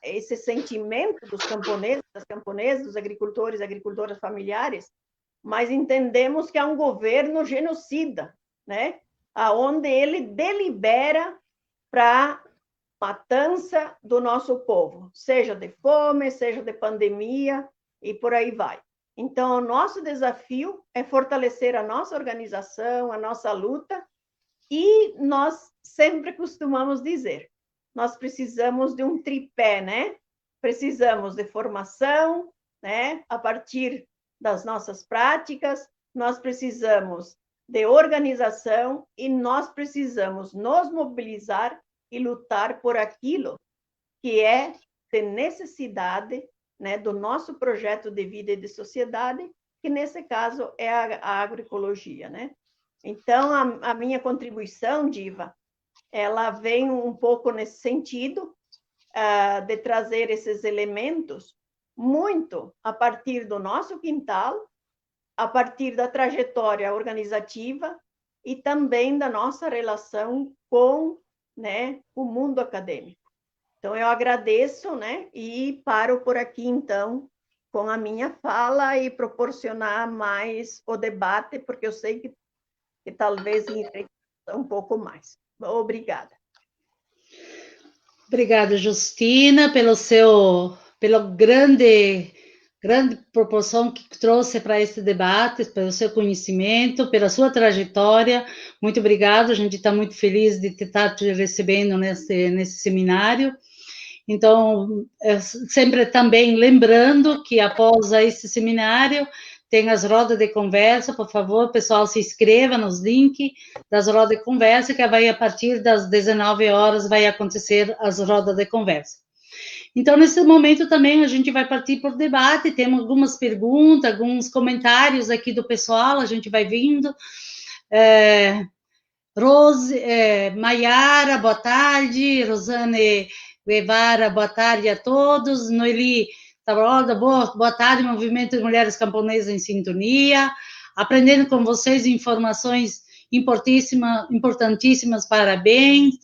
esse sentimento dos camponeses, das camponesas, dos agricultores e agricultoras familiares, mas entendemos que é um governo genocida, né, aonde ele delibera para matança do nosso povo, seja de fome, seja de pandemia e por aí vai. Então, o nosso desafio é fortalecer a nossa organização, a nossa luta, e nós sempre costumamos dizer, nós precisamos de um tripé, né? Precisamos de formação, né? A partir das nossas práticas, nós precisamos de organização e nós precisamos nos mobilizar e lutar por aquilo que é de necessidade, né, do nosso projeto de vida e de sociedade, que nesse caso é a agroecologia, né? Então, a minha contribuição, Diva, ela vem um pouco nesse sentido, de trazer esses elementos muito a partir do nosso quintal, a partir da trajetória organizativa e também da nossa relação com, né, o mundo acadêmico. Então, eu agradeço, né, e paro por aqui, então, com a minha fala e proporcionar mais o debate, porque eu sei que talvez enriqueça um pouco mais. Obrigada. Obrigada, Justina, pela grande proporção que trouxe para esse debate, pelo seu conhecimento, pela sua trajetória. Muito obrigada, a gente está muito feliz de estar te recebendo nesse seminário. Então, sempre também lembrando que após esse seminário, tem as rodas de conversa, por favor, pessoal, se inscreva nos links das rodas de conversa, que vai a partir das 19 horas vai acontecer as rodas de conversa. Então, nesse momento também a gente vai partir por debate, temos algumas perguntas, alguns comentários aqui do pessoal, a gente vai vindo. Rose, Maiara, boa tarde. Rosane Guevara, boa tarde a todos. Noeli Taroda, boa tarde, Movimento de Mulheres Camponesas em Sintonia. Aprendendo com vocês informações importantíssimas, parabéns.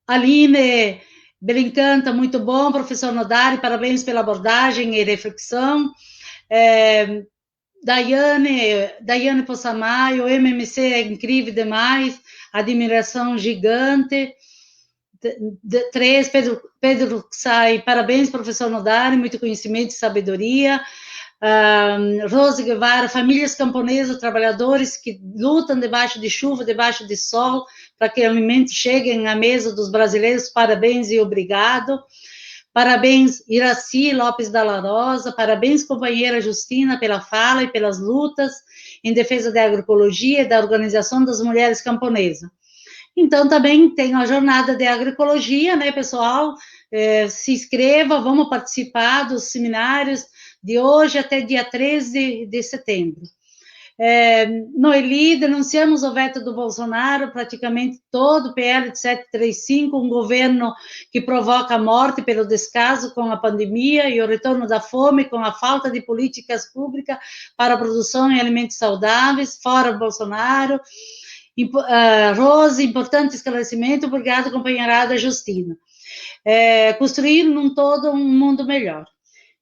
Aline Belincanta, muito bom. Professor Nodari, parabéns pela abordagem e reflexão. Daiane Poçamaio, o MMC é incrível demais, admiração gigante. 3, Pedro Sai, parabéns, professor Nodari, muito conhecimento e sabedoria. Rose Guevara, famílias camponesas, trabalhadores que lutam debaixo de chuva, debaixo de sol, para que alimentos cheguem à mesa dos brasileiros, parabéns e obrigado. Parabéns, Iraci Lopes da Larosa, parabéns, companheira Justina, pela fala e pelas lutas em defesa da agroecologia e da organização das mulheres camponesas. Então, também tem a jornada de agroecologia, né, pessoal? Se inscreva, vamos participar dos seminários de hoje até dia 13 de setembro. Noeli, denunciamos o veto do Bolsonaro, praticamente todo o PL de 735, um governo que provoca a morte pelo descaso com a pandemia e o retorno da fome com a falta de políticas públicas para a produção de alimentos saudáveis, fora Bolsonaro. Rose, importante esclarecimento, obrigado, companheirada Justina. Construir num todo um mundo melhor.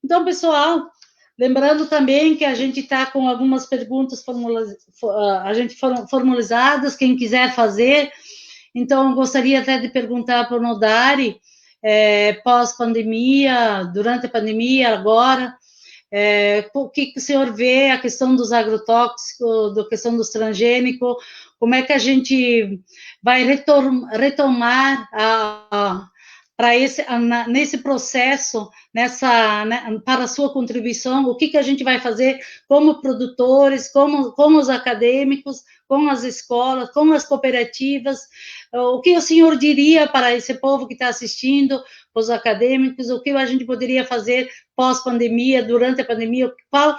Então, pessoal, lembrando também que a gente está com algumas perguntas formalizadas, quem quiser fazer. Então, gostaria até de perguntar para o Nodari, pós-pandemia, durante a pandemia, agora, o que o senhor vê a questão dos agrotóxicos, a questão dos transgênicos, como é que a gente vai retomar nesse processo, para a sua contribuição, o que a gente vai fazer como produtores, como os acadêmicos, com as escolas, com as cooperativas, o que o senhor diria para esse povo que está assistindo, os acadêmicos, o que a gente poderia fazer pós-pandemia, durante a pandemia, qual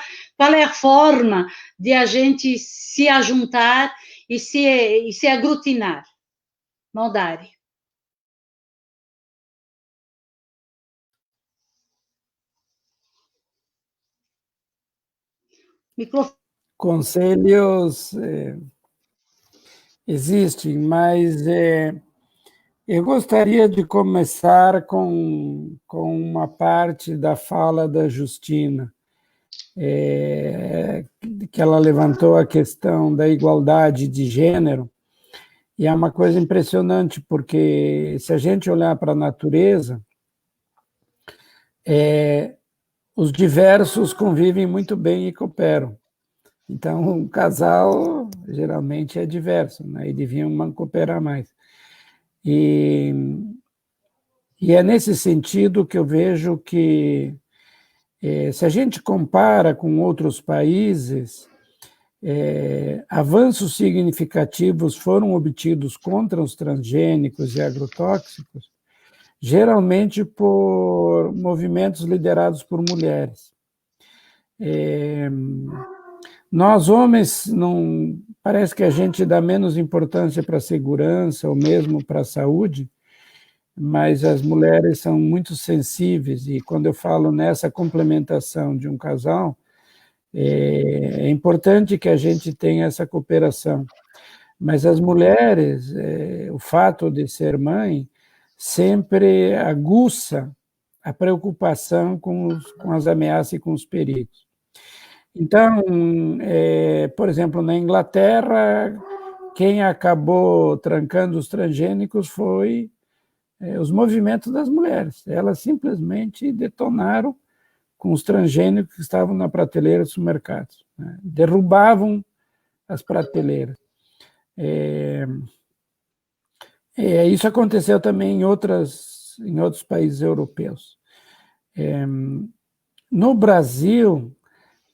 é a forma de a gente se ajuntar e se aglutinar? Nodari. Conselhos existem, mas eu gostaria de começar com uma parte da fala da Justina, que ela levantou a questão da igualdade de gênero, e é uma coisa impressionante, porque se a gente olhar para a natureza, os diversos convivem muito bem e cooperam. Então, um casal geralmente é diverso, né? E deviam cooperar mais. E é nesse sentido que eu vejo que, se a gente compara com outros países, avanços significativos foram obtidos contra os transgênicos e agrotóxicos, geralmente por movimentos liderados por mulheres. Nós, homens, não parece que a gente dá menos importância para a segurança ou mesmo para a saúde, mas as mulheres são muito sensíveis, e quando eu falo nessa complementação de um casal, é importante que a gente tenha essa cooperação. Mas as mulheres, o fato de ser mãe, sempre aguça a preocupação com as ameaças e com os perigos. Então, por exemplo, na Inglaterra, quem acabou trancando os transgênicos foi os movimentos das mulheres. Elas simplesmente detonaram com os transgênicos que estavam na prateleira dos supermercados, né? Derrubavam as prateleiras. Isso aconteceu também em outros países europeus. No Brasil,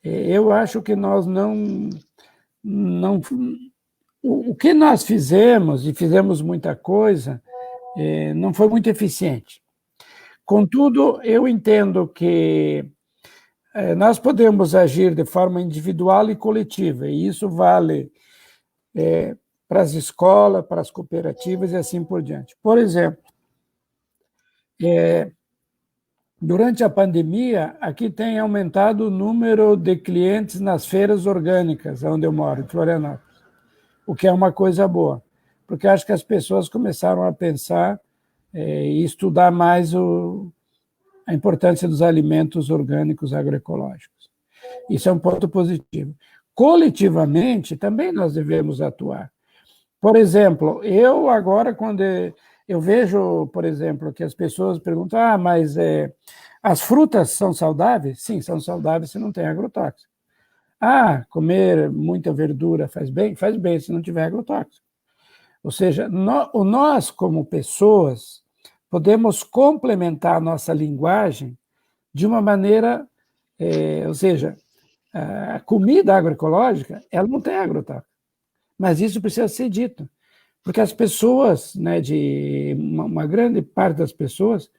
eu acho que nós não... O que nós fizemos, e fizemos muita coisa, não foi muito eficiente. Contudo, eu entendo que nós podemos agir de forma individual e coletiva, e isso vale para as escolas, para as cooperativas e assim por diante. Por exemplo, durante a pandemia, aqui tem aumentado o número de clientes nas feiras orgânicas, onde eu moro, em Florianópolis, o que é uma coisa boa, porque acho que as pessoas começaram a pensar e estudar mais a importância dos alimentos orgânicos agroecológicos. Isso é um ponto positivo. Coletivamente, também nós devemos atuar. Por exemplo, eu agora, quando eu vejo, por exemplo, que as pessoas perguntam, mas as frutas são saudáveis? Sim, são saudáveis se não tem agrotóxico. Comer muita verdura faz bem? Faz bem se não tiver agrotóxico. Ou seja, nós como pessoas, podemos complementar a nossa linguagem de uma maneira, ou seja, a comida agroecológica, ela não tem agrotóxico, mas isso precisa ser dito, porque as pessoas, né, uma grande parte das pessoas,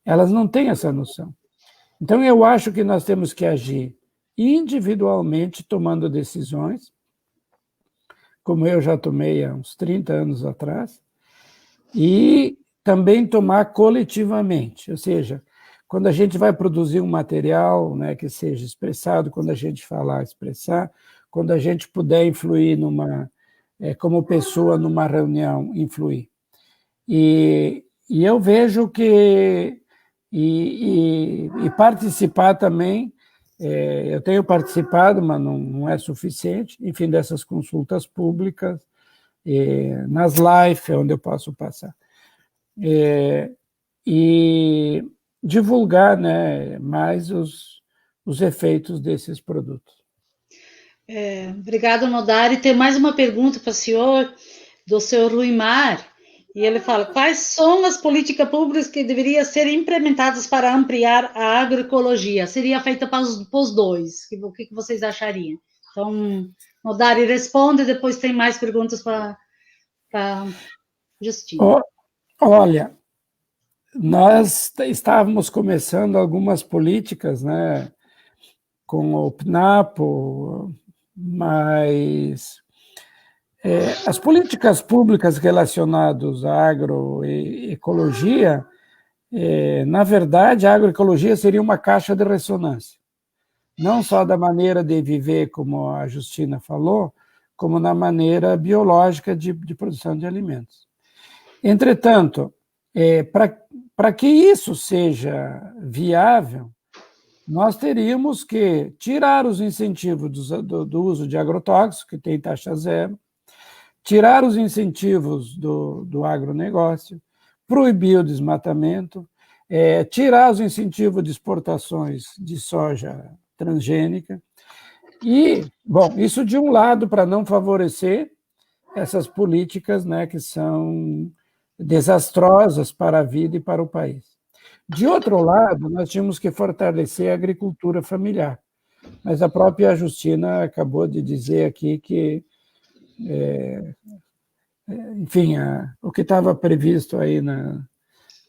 elas não têm essa noção. Então, eu acho que nós temos que agir individualmente, tomando decisões, como eu já tomei há uns 30 anos atrás, e também tomar coletivamente, ou seja, quando a gente vai produzir um material, né, que seja expressado, quando a gente falar, expressar, quando a gente puder influir como pessoa numa reunião, influir. E eu vejo que participar também, eu tenho participado, mas não é suficiente, enfim, dessas consultas públicas, nas lives, onde eu posso passar. E divulgar, né, mais os efeitos desses produtos. Obrigado, Nodari. Tem mais uma pergunta para o senhor, do senhor Ruimar, e ele fala, quais são as políticas públicas que deveriam ser implementadas para ampliar a agroecologia? Seria feita para os dois, o que vocês achariam? Então, Nodari responde, depois tem mais perguntas para Justina. Olha, nós estávamos começando algumas políticas, né, com o PNAPO, mas as políticas públicas relacionadas à agroecologia, na verdade, a agroecologia seria uma caixa de ressonância. não só da maneira de viver, como a Justina falou, como na maneira biológica de produção de alimentos. Entretanto, para que isso seja viável, nós teríamos que tirar os incentivos do uso de agrotóxicos, que tem taxa zero, tirar os incentivos do agronegócio, proibir o desmatamento, tirar os incentivos de exportações de soja transgênica. E, bom, isso de um lado para não favorecer essas políticas, né, que são desastrosas para a vida e para o país. De outro lado, nós tínhamos que fortalecer a agricultura familiar. Mas a própria Justina acabou de dizer aqui que, enfim, o que estava previsto aí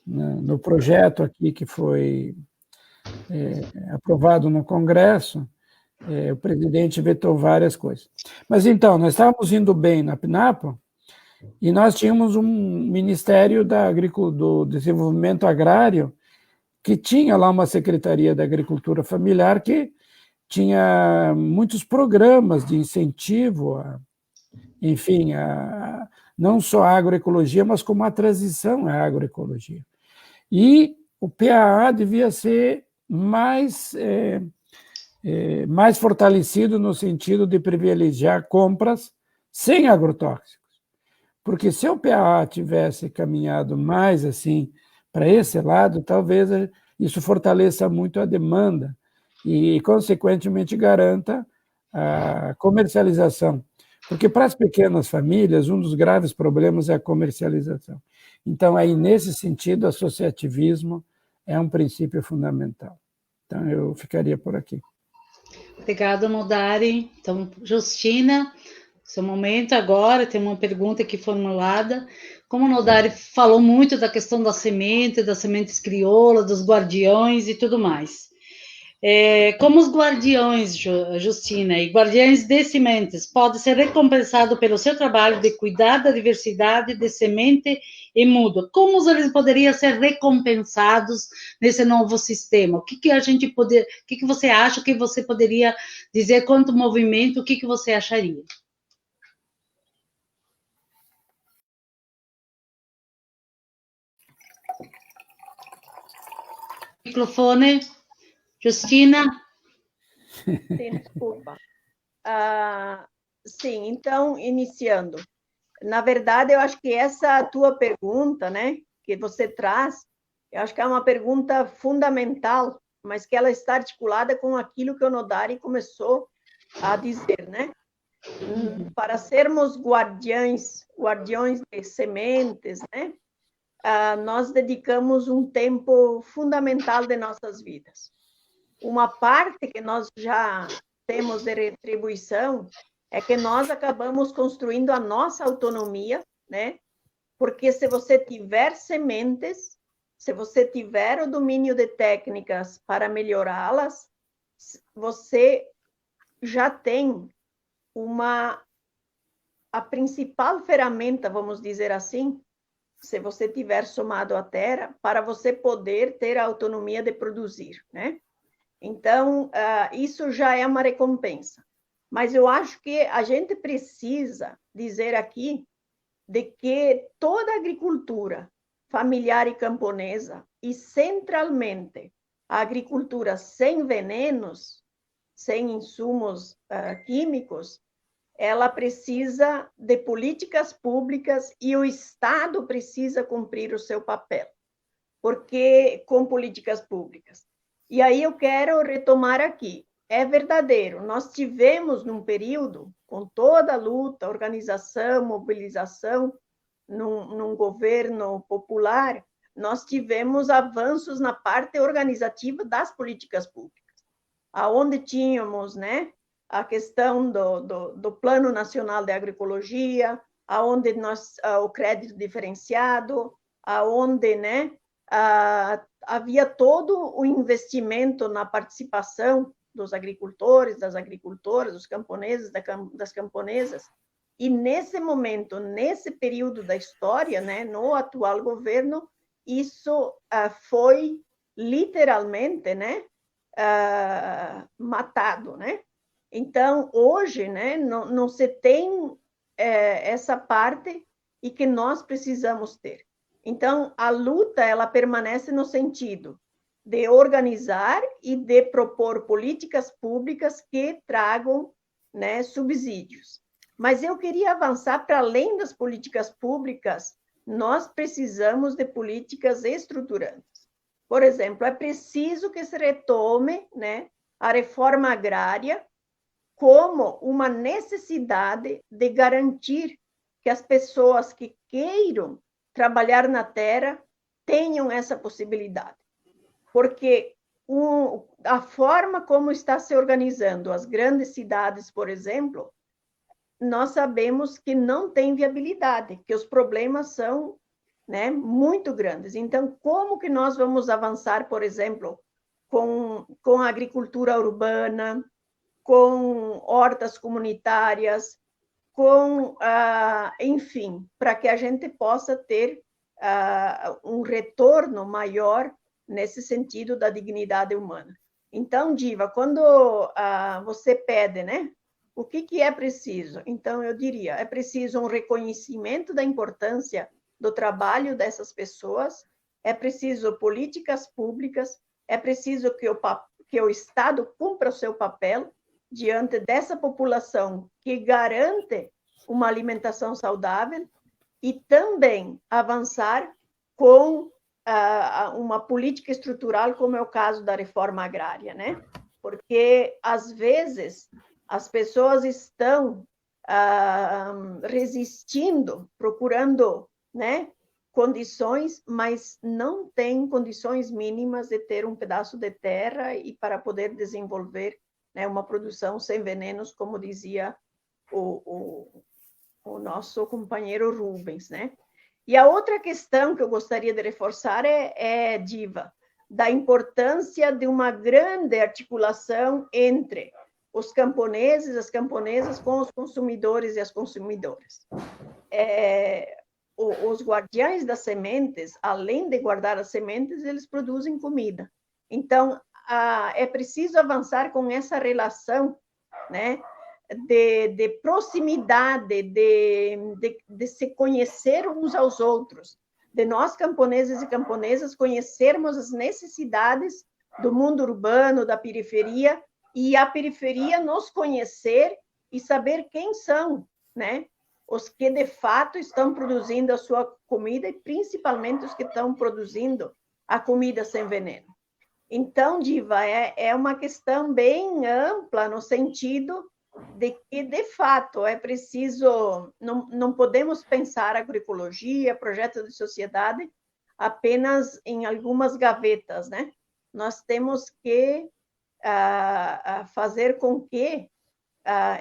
no projeto aqui que foi aprovado no Congresso, o presidente vetou várias coisas. Mas então, nós estávamos indo bem na PNAPO e nós tínhamos um Ministério do Desenvolvimento Agrário que tinha lá uma Secretaria da Agricultura Familiar que tinha muitos programas de incentivo, enfim, não só a agroecologia, mas como a transição à agroecologia. E o PAA devia ser mais fortalecido no sentido de privilegiar compras sem agrotóxicos. Porque se o PAA tivesse caminhado mais assim para esse lado, talvez isso fortaleça muito a demanda e, consequentemente, garanta a comercialização. Porque para as pequenas famílias, um dos graves problemas é a comercialização. Então, aí, nesse sentido, o associativismo é um princípio fundamental. Então, eu ficaria por aqui. Obrigada, Nodari. Então, Justina, seu momento agora, tem uma pergunta aqui formulada. Como o Nodari falou muito da questão das sementes crioulas, dos guardiões e tudo mais. Como os guardiões, Justina, e guardiões de sementes podem ser recompensados pelo seu trabalho de cuidar da diversidade de semente e muda, como eles poderiam ser recompensados nesse novo sistema? O que você acha que você poderia dizer quanto movimento, o que você acharia? Microfone, Justina. Sim, desculpa. Sim, então, iniciando. Na verdade, eu acho que essa tua pergunta, né, que você traz, eu acho que é uma pergunta fundamental, mas que ela está articulada com aquilo que o Nodari começou a dizer, né? Para sermos guardiões de sementes, né? Nós dedicamos um tempo fundamental de nossas vidas. Uma parte que nós já temos de retribuição é que nós acabamos construindo a nossa autonomia, né? Porque se você tiver sementes, se você tiver o domínio de técnicas para melhorá-las, você já tem a principal ferramenta, vamos dizer assim, se você tiver somado a terra, para você poder ter a autonomia de produzir, né? Então, isso já é uma recompensa. Mas eu acho que a gente precisa dizer aqui de que toda a agricultura familiar e camponesa, e centralmente a agricultura sem venenos, sem insumos químicos, ela precisa de políticas públicas e o Estado precisa cumprir o seu papel. Porque com políticas públicas. E aí eu quero retomar aqui. É verdadeiro, nós tivemos num período, com toda a luta, organização, mobilização, num governo popular, nós tivemos avanços na parte organizativa das políticas públicas, aonde tínhamos, né, a questão do Plano Nacional de Agroecologia, aonde o crédito diferenciado, aonde, né, havia todo o investimento na participação dos agricultores, das agricultoras, dos camponeses, das camponesas. E nesse momento, nesse período da história, né, no atual governo, isso foi literalmente, né, matado, né? Então, hoje, né, não se tem essa parte e que nós precisamos ter. Então, a luta, ela permanece no sentido de organizar e de propor políticas públicas que tragam, né, subsídios. Mas eu queria avançar para além das políticas públicas, nós precisamos de políticas estruturantes. Por exemplo, é preciso que se retome, né, a reforma agrária como uma necessidade de garantir que as pessoas que queiram trabalhar na terra tenham essa possibilidade. Porque a forma como está se organizando as grandes cidades, por exemplo, nós sabemos que não tem viabilidade, que os problemas são, né, muito grandes. Então, como que nós vamos avançar, por exemplo, com a agricultura urbana, com hortas comunitárias, enfim, para que a gente possa ter um retorno maior nesse sentido da dignidade humana. Então, Diva, quando você pede, né, o que é preciso? Então, eu diria, é preciso um reconhecimento da importância do trabalho dessas pessoas, é preciso políticas públicas, é preciso que o Estado cumpra o seu papel diante dessa população que garante uma alimentação saudável e também avançar com uma política estrutural, como é o caso da reforma agrária, né? Porque, às vezes, as pessoas estão resistindo, procurando, né, condições, mas não têm condições mínimas de ter um pedaço de terra e para poder desenvolver, né, uma produção sem venenos, como dizia o nosso companheiro Rubens, né? E a outra questão que eu gostaria de reforçar Diva, da importância de uma grande articulação entre os camponeses, as camponesas, com os consumidores e as consumidoras. Os guardiães das sementes, além de guardar as sementes, eles produzem comida. Então, é preciso avançar com essa relação, né, de proximidade, de se conhecer uns aos outros, de nós, camponeses e camponesas, conhecermos as necessidades do mundo urbano, da periferia, e a periferia nos conhecer e saber quem são, né, os que de fato estão produzindo a sua comida e principalmente os que estão produzindo a comida sem veneno. Então, Diva, é uma questão bem ampla no sentido de que, de fato, é preciso, não podemos pensar agroecologia, projeto de sociedade, apenas em algumas gavetas, né? Nós temos que fazer com que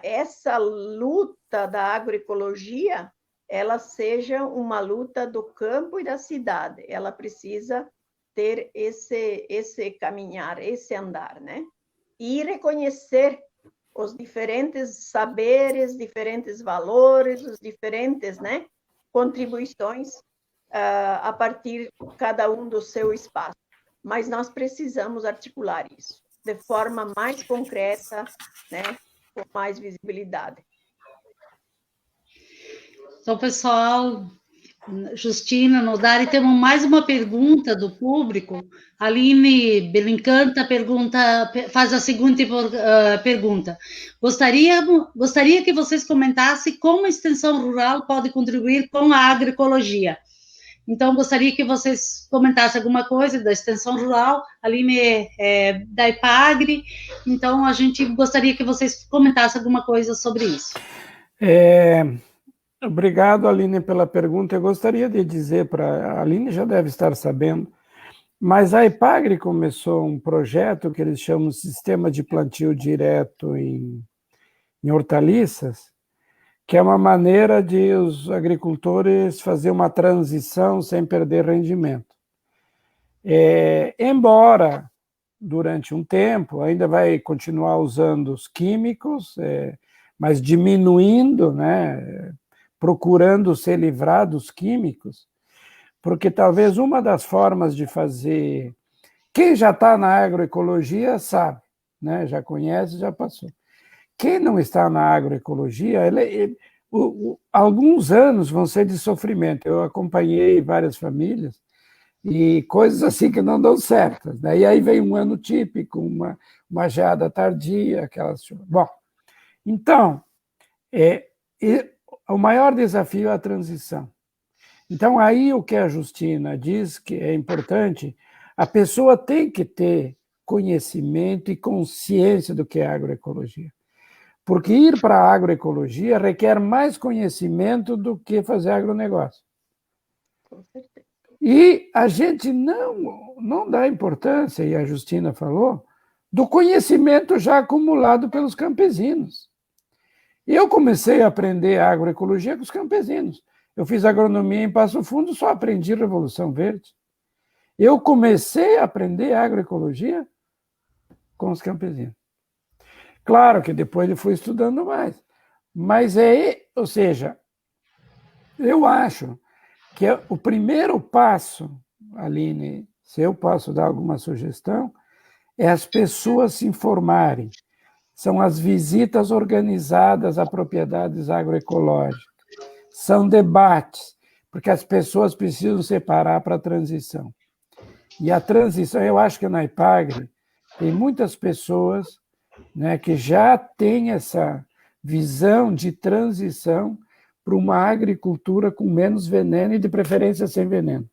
essa luta da agroecologia, ela seja uma luta do campo e da cidade. Ela precisa ter esse caminhar, esse andar, né? E reconhecer os diferentes saberes, diferentes valores, os diferentes, né, contribuições a partir cada um do seu espaço. Mas nós precisamos articular isso de forma mais concreta, né, com mais visibilidade. Então, pessoal, Justina, Nodari, temos mais uma pergunta do público. Aline Belincanta faz a seguinte pergunta. Gostaria que vocês comentassem como a extensão rural pode contribuir com a agroecologia. Então, gostaria que vocês comentassem alguma coisa da extensão rural. Aline é da IPAGRE, então a gente gostaria que vocês comentassem alguma coisa sobre isso. Obrigado, Aline, pela pergunta. Eu gostaria de dizer para a Aline, já deve estar sabendo, mas a IPAGRE começou um projeto que eles chamam de Sistema de Plantio Direto em hortaliças, que é uma maneira de os agricultores fazer uma transição sem perder rendimento. Embora, durante um tempo, ainda vai continuar usando os químicos, mas diminuindo, né, procurando se livrar dos químicos, porque talvez uma das formas de fazer Quem já está na agroecologia sabe, né? Já conhece, já passou. Quem não está na agroecologia, alguns anos vão ser de sofrimento. Eu acompanhei várias famílias e coisas assim que não dão certas, né? E aí vem um ano típico, uma geada tardia, aquelas... Bom, então, o maior desafio é a transição. Então, aí o que a Justina diz que é importante, a pessoa tem que ter conhecimento e consciência do que é agroecologia. Porque ir para a agroecologia requer mais conhecimento do que fazer agronegócio. Com certeza. E a gente não dá importância, e a Justina falou, do conhecimento já acumulado pelos campesinos. Eu comecei a aprender agroecologia com os campesinos. Eu fiz agronomia em Passo Fundo, só aprendi Revolução Verde. Eu comecei a aprender agroecologia com os campesinos. Claro que depois eu fui estudando mais. Mas ou seja, eu acho que o primeiro passo, Aline, se eu posso dar alguma sugestão, é as pessoas se informarem. São as visitas organizadas a propriedades agroecológicas. São debates, porque as pessoas precisam separar para a transição. E a transição, eu acho que na IPAGRE tem muitas pessoas, né, que já têm essa visão de transição para uma agricultura com menos veneno e, de preferência, sem veneno,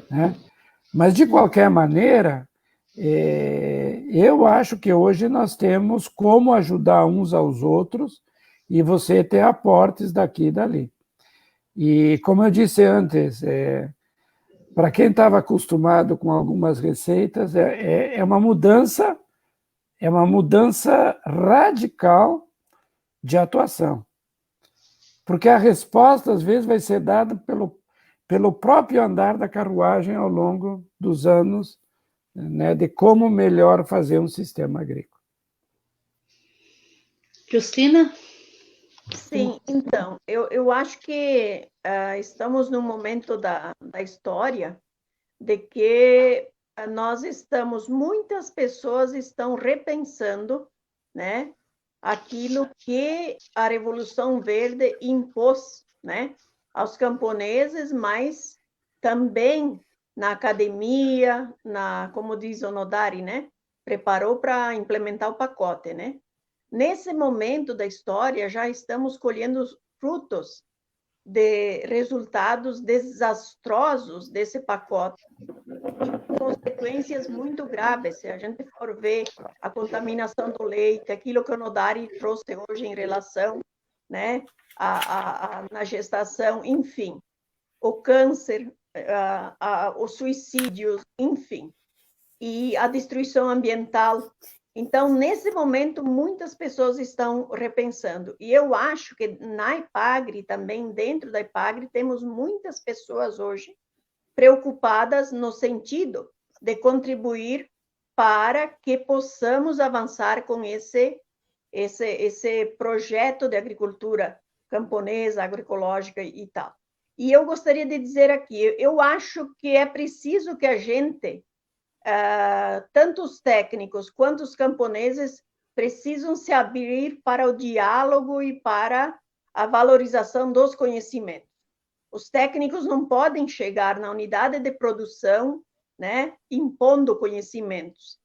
né? Mas, de qualquer maneira, eu acho que hoje nós temos como ajudar uns aos outros e você ter aportes daqui e dali. E, como eu disse antes, para quem estava acostumado com algumas receitas, é uma mudança radical de atuação. Porque a resposta, às vezes, vai ser dada pelo próprio andar da carruagem ao longo dos anos, né, de como melhor fazer um sistema agrícola. Justina? Sim, então, eu acho que estamos num momento da história de que muitas pessoas estão repensando, né, aquilo que a Revolução Verde impôs, né, aos camponeses, mas também na academia, como diz o Nodari, né, preparou para implementar o pacote, né? Nesse momento da história, já estamos colhendo os frutos de resultados desastrosos desse pacote, consequências muito graves. Se a gente for ver a contaminação do leite, aquilo que o Nodari trouxe hoje em relação, né, na gestação, enfim, o câncer, os suicídios, enfim, e a destruição ambiental. Então, nesse momento, muitas pessoas estão repensando. E eu acho que na IPAGRE, também dentro da IPAGRE, temos muitas pessoas hoje preocupadas no sentido de contribuir para que possamos avançar com esse projeto de agricultura camponesa, agroecológica e tal. E eu gostaria de dizer aqui, eu acho que é preciso que a gente, tanto os técnicos quanto os camponeses, precisam se abrir para o diálogo e para a valorização dos conhecimentos. Os técnicos não podem chegar na unidade de produção, né, impondo conhecimentos.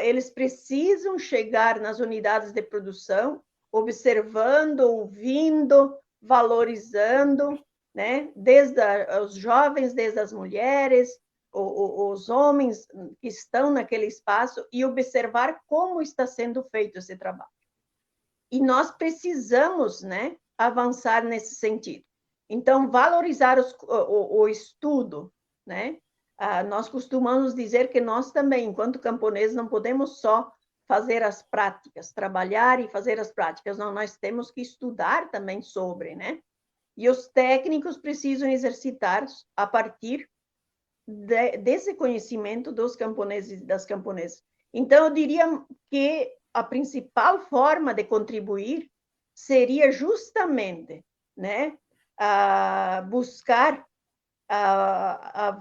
Eles precisam chegar nas unidades de produção, observando, ouvindo, valorizando, né, desde os jovens, desde as mulheres, os homens que estão naquele espaço, e observar como está sendo feito esse trabalho. E nós precisamos, né, avançar nesse sentido. Então, valorizar o estudo, né? Nós costumamos dizer que nós também, enquanto camponeses, não podemos só fazer as práticas, trabalhar e fazer as práticas, não, nós temos que estudar também sobre, né? E os técnicos precisam exercitar a partir desse conhecimento dos camponeses e das camponesas. Então, eu diria que a principal forma de contribuir seria justamente, né, buscar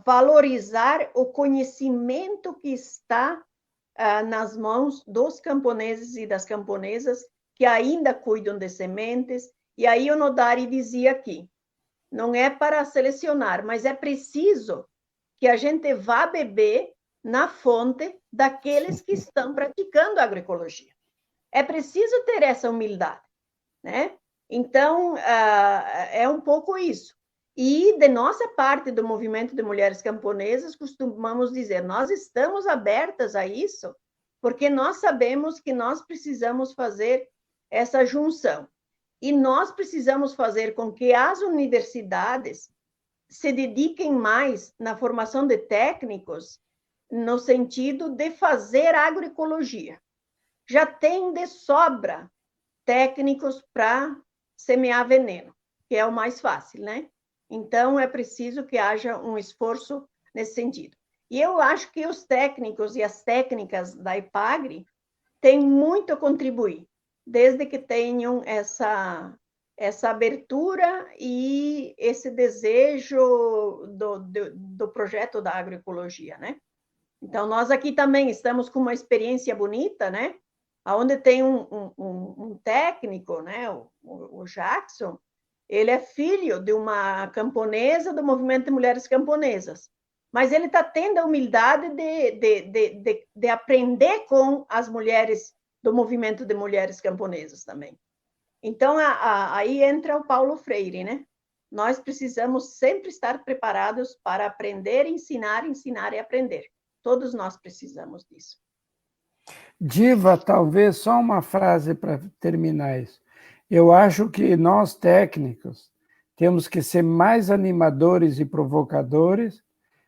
valorizar o conhecimento que está nas mãos dos camponeses e das camponesas que ainda cuidam de sementes. E aí o Nodari dizia aqui, não é para selecionar, mas é preciso que a gente vá beber na fonte daqueles que estão praticando a agroecologia. É preciso ter essa humildade, né? Então, é um pouco isso. E, de nossa parte do movimento de mulheres camponesas, costumamos dizer, nós estamos abertas a isso, porque nós sabemos que nós precisamos fazer essa junção. E nós precisamos fazer com que as universidades se dediquem mais na formação de técnicos, no sentido de fazer agroecologia. Já tem de sobra técnicos para semear veneno, que é o mais fácil, né? Então, é preciso que haja um esforço nesse sentido. E eu acho que os técnicos e as técnicas da IPAGRE têm muito a contribuir, desde que tenham essa abertura e esse desejo do projeto da agroecologia, né? Então, nós aqui também estamos com uma experiência bonita, né? Onde tem um técnico, né? O Jackson, ele é filho de uma camponesa do movimento de mulheres camponesas, mas ele está tendo a humildade de aprender com as mulheres do movimento de mulheres camponesas também. Então, aí entra o Paulo Freire, né? Nós precisamos sempre estar preparados para aprender, ensinar e aprender. Todos nós precisamos disso. Diva, talvez só uma frase para terminar isso. Eu acho que nós, técnicos, temos que ser mais animadores e provocadores,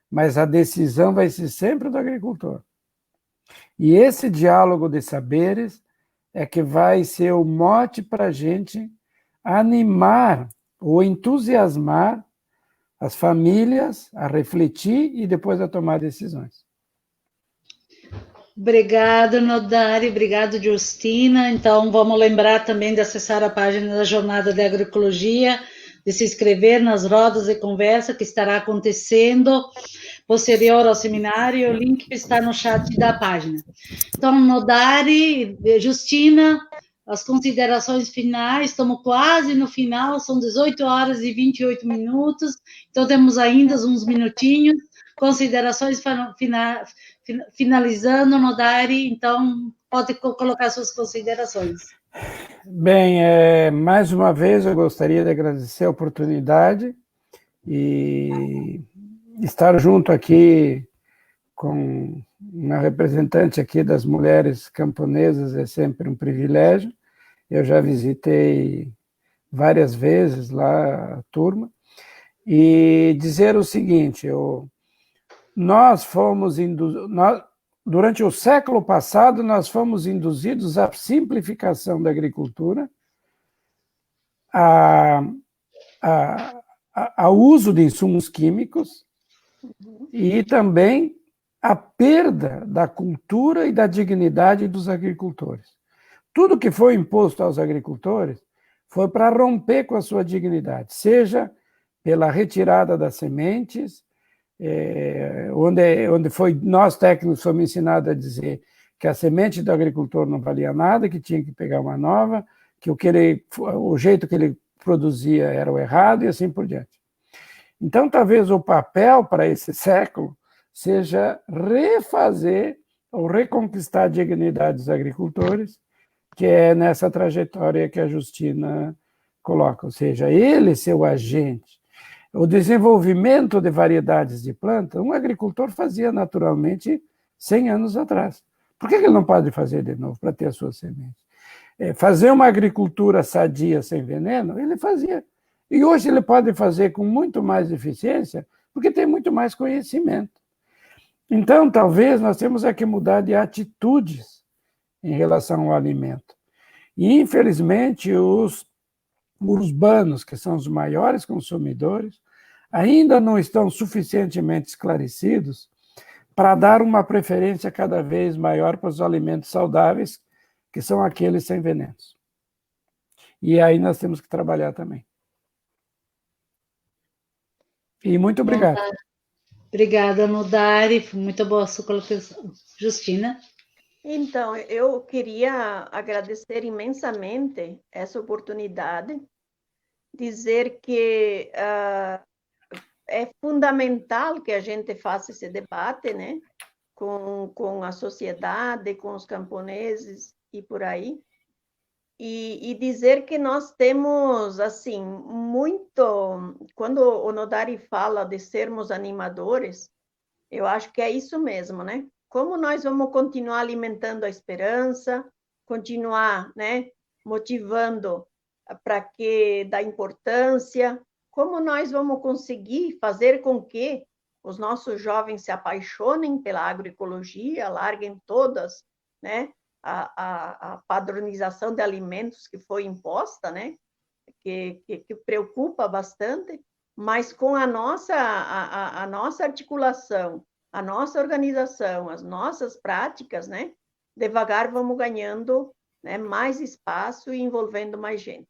mas a decisão vai ser sempre do agricultor. E esse diálogo de saberes é que vai ser o mote para a gente animar ou entusiasmar as famílias a refletir e depois a tomar decisões. Obrigado, Nodari, obrigado, Justina. Então, vamos lembrar também de acessar a página da Jornada de Agroecologia, de se inscrever nas rodas de conversa que estará acontecendo posterior ao seminário, o link está no chat da página. Então, Nodari, Justina, as considerações finais, estamos quase no final, são 18 horas e 28 minutos, então temos ainda uns minutinhos, considerações finalizando, Nodari, então pode colocar suas considerações. Bem, mais uma vez eu gostaria de agradecer a oportunidade e estar junto aqui com uma representante aqui das mulheres camponesas é sempre um privilégio. Eu já visitei várias vezes lá a turma e dizer o seguinte, nós fomos durante o século passado, nós fomos induzidos à simplificação da agricultura, ao uso de insumos químicos e também a perda da cultura e da dignidade dos agricultores. Tudo que foi imposto aos agricultores foi para romper com a sua dignidade, seja pela retirada das sementes, onde nós técnicos fomos ensinados a dizer que a semente do agricultor não valia nada, que tinha que pegar uma nova, que o jeito que ele produzia era o errado e assim por diante. Então, talvez o papel para esse século seja refazer ou reconquistar a dignidade dos agricultores, que é nessa trajetória que a Justina coloca, ou seja, ele ser o agente. O desenvolvimento de variedades de planta, um agricultor fazia naturalmente 100 anos atrás. Por que ele não pode fazer de novo para ter a sua semente? Fazer uma agricultura sadia sem veneno, ele fazia. E hoje ele pode fazer com muito mais eficiência, porque tem muito mais conhecimento. Então, talvez nós temos que mudar de atitudes em relação ao alimento. E, infelizmente, os urbanos, que são os maiores consumidores, ainda não estão suficientemente esclarecidos para dar uma preferência cada vez maior para os alimentos saudáveis, que são aqueles sem venenos. E aí nós temos que trabalhar também. E muito obrigado. Obrigada, Nodari, foi muito boa a sua colocação. Justina? Então, eu queria agradecer imensamente essa oportunidade, dizer que é fundamental que a gente faça esse debate, né, com a sociedade, com os camponeses e por aí, e dizer que nós temos, assim, muito... Quando o Nodari fala de sermos animadores, eu acho que é isso mesmo, né? Como nós vamos continuar alimentando a esperança, continuar, né, motivando para que dá importância, como nós vamos conseguir fazer com que os nossos jovens se apaixonem pela agroecologia, larguem todas, né, a padronização de alimentos que foi imposta, né, que preocupa bastante, mas com a nossa articulação, a nossa organização, as nossas práticas, né, devagar vamos ganhando, né, mais espaço e envolvendo mais gente.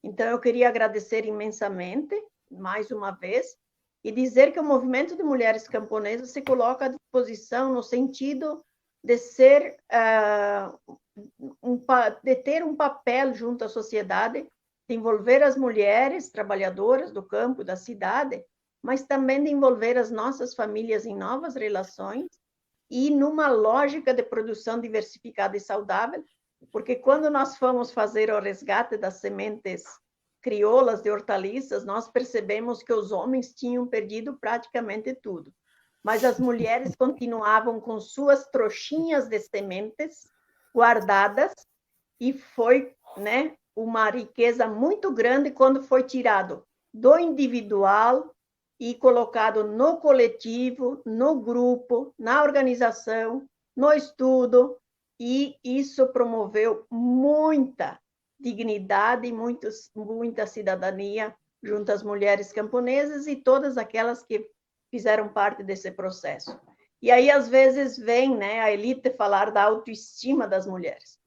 Então, eu queria agradecer imensamente, mais uma vez, e dizer que o movimento de mulheres camponesas se coloca à disposição no sentido de ser, de ter um papel junto à sociedade, de envolver as mulheres trabalhadoras do campo, da cidade, mas também de envolver as nossas famílias em novas relações e numa lógica de produção diversificada e saudável, porque quando nós fomos fazer o resgate das sementes crioulas de hortaliças, nós percebemos que os homens tinham perdido praticamente tudo, mas as mulheres continuavam com suas trouxinhas de sementes guardadas, e foi, né, uma riqueza muito grande quando foi tirado do individual e colocado no coletivo, no grupo, na organização, no estudo, e isso promoveu muita dignidade e muita cidadania junto às mulheres camponesas e todas aquelas que fizeram parte desse processo. E aí, às vezes, vem, né, a elite falar da autoestima das mulheres.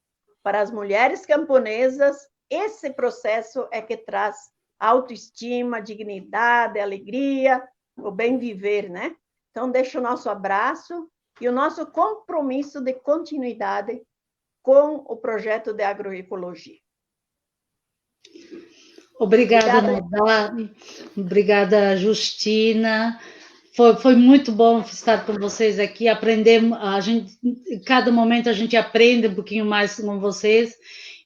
Para as mulheres camponesas, esse processo é que traz autoestima, dignidade, alegria, o bem viver, né? Então, deixo o nosso abraço e o nosso compromisso de continuidade com o projeto de agroecologia. Obrigada, Nodari. Obrigada, Justina. Foi muito bom estar com vocês aqui. Aprendemos, cada momento a gente aprende um pouquinho mais com vocês.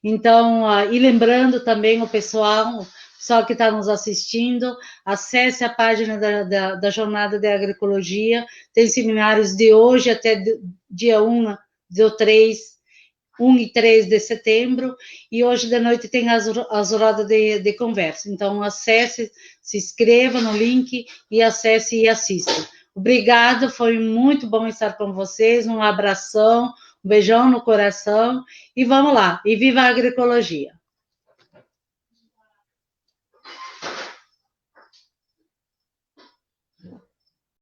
Então, e lembrando também o pessoal que está nos assistindo, acesse a página da Jornada de Agroecologia. Tem seminários de hoje até dia 1 e 3 de setembro, e hoje de noite tem as rodas de conversa. Então, acesse, se inscreva no link e acesse e assista. Obrigada, foi muito bom estar com vocês, um abração, um beijão no coração, e vamos lá, e viva a agroecologia!